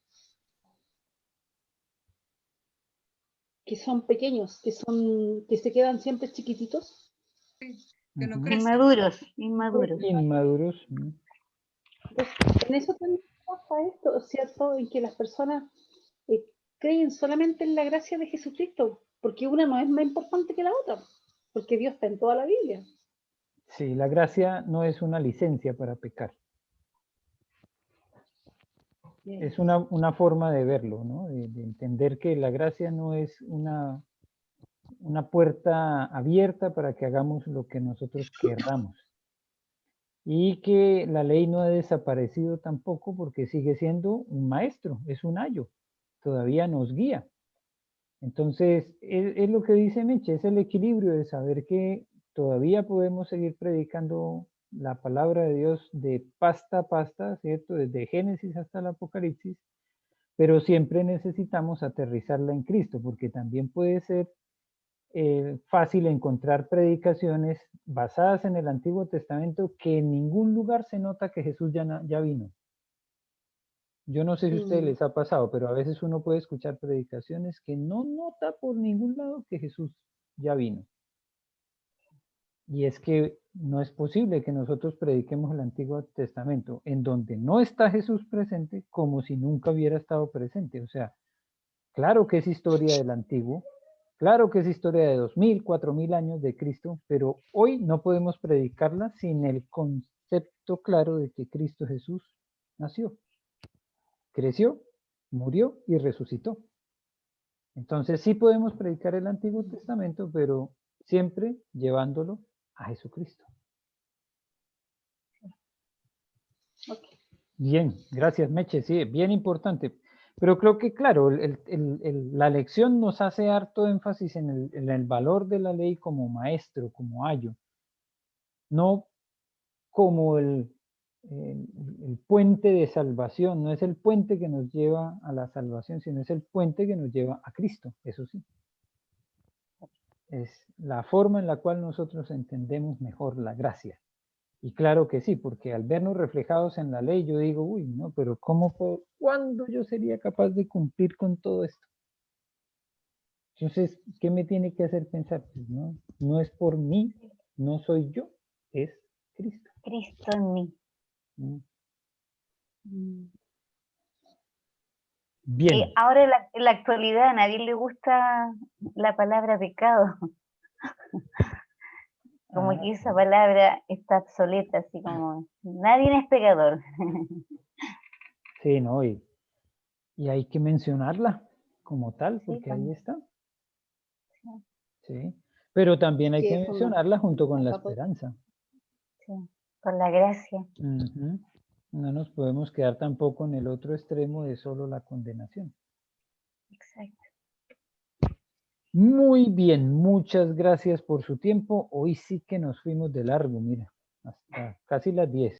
pequeños, que se quedan siempre chiquititos. que no crecen. Inmaduros. Inmaduros. Entonces, en eso también pasa esto, ¿cierto? En que las personas creen solamente en la gracia de Jesucristo, porque una no es más importante que la otra, porque Dios está en toda la Biblia. Sí, la gracia no es una licencia para pecar. Es una forma de verlo, ¿no? De entender que la gracia no es una puerta abierta para que hagamos lo que nosotros querramos. Y que la ley no ha desaparecido tampoco, porque sigue siendo un maestro, es un ayo, todavía nos guía. Entonces, es lo que dice Meche, es el equilibrio de saber que todavía podemos seguir predicando la palabra de Dios de pasta a pasta, ¿cierto? Desde Génesis hasta el Apocalipsis, pero siempre necesitamos aterrizarla en Cristo, porque también puede ser fácil encontrar predicaciones basadas en el Antiguo Testamento que en ningún lugar se nota que Jesús ya vino. Yo no sé si a ustedes les ha pasado, pero a veces uno puede escuchar predicaciones que no nota por ningún lado que Jesús ya vino. Y es que no es posible que nosotros prediquemos el Antiguo Testamento en donde no está Jesús presente, como si nunca hubiera estado presente. O sea, claro que es historia del Antiguo, claro que es historia de 2000, 4000 años de Cristo, pero hoy no podemos predicarla sin el concepto claro de que Cristo Jesús nació, creció, murió y resucitó. Entonces sí podemos predicar el Antiguo Testamento, pero siempre llevándolo a Jesucristo. Bien, gracias Meche, sí, bien importante. Pero creo que, claro, la lección nos hace harto énfasis en el valor de la ley como maestro, como ayo, no como el puente de salvación, no es el puente que nos lleva a la salvación, sino es el puente que nos lleva a Cristo, eso sí. Es la forma en la cual nosotros entendemos mejor la gracia. Y claro que sí, porque al vernos reflejados en la ley, yo digo, uy, no, pero ¿cuándo yo sería capaz de cumplir con todo esto? Entonces, ¿qué me tiene que hacer pensar? Pues no es por mí, no soy yo, es Cristo. Cristo en mí. Bien. Ahora en la actualidad a nadie le gusta la palabra pecado. Como que esa palabra está obsoleta, así como nadie es pecador. Sí, no, y hay que mencionarla como tal, Sí, porque ahí también. está. Sí, pero también hay Sí, que es mencionarla junto con la fundamental. esperanza. Sí, con la gracia. Ujú. No nos podemos quedar tampoco en el otro extremo de solo la condenación. Exacto. Muy bien, muchas gracias por su tiempo. Hoy sí que nos fuimos de largo, mira, hasta casi las 10.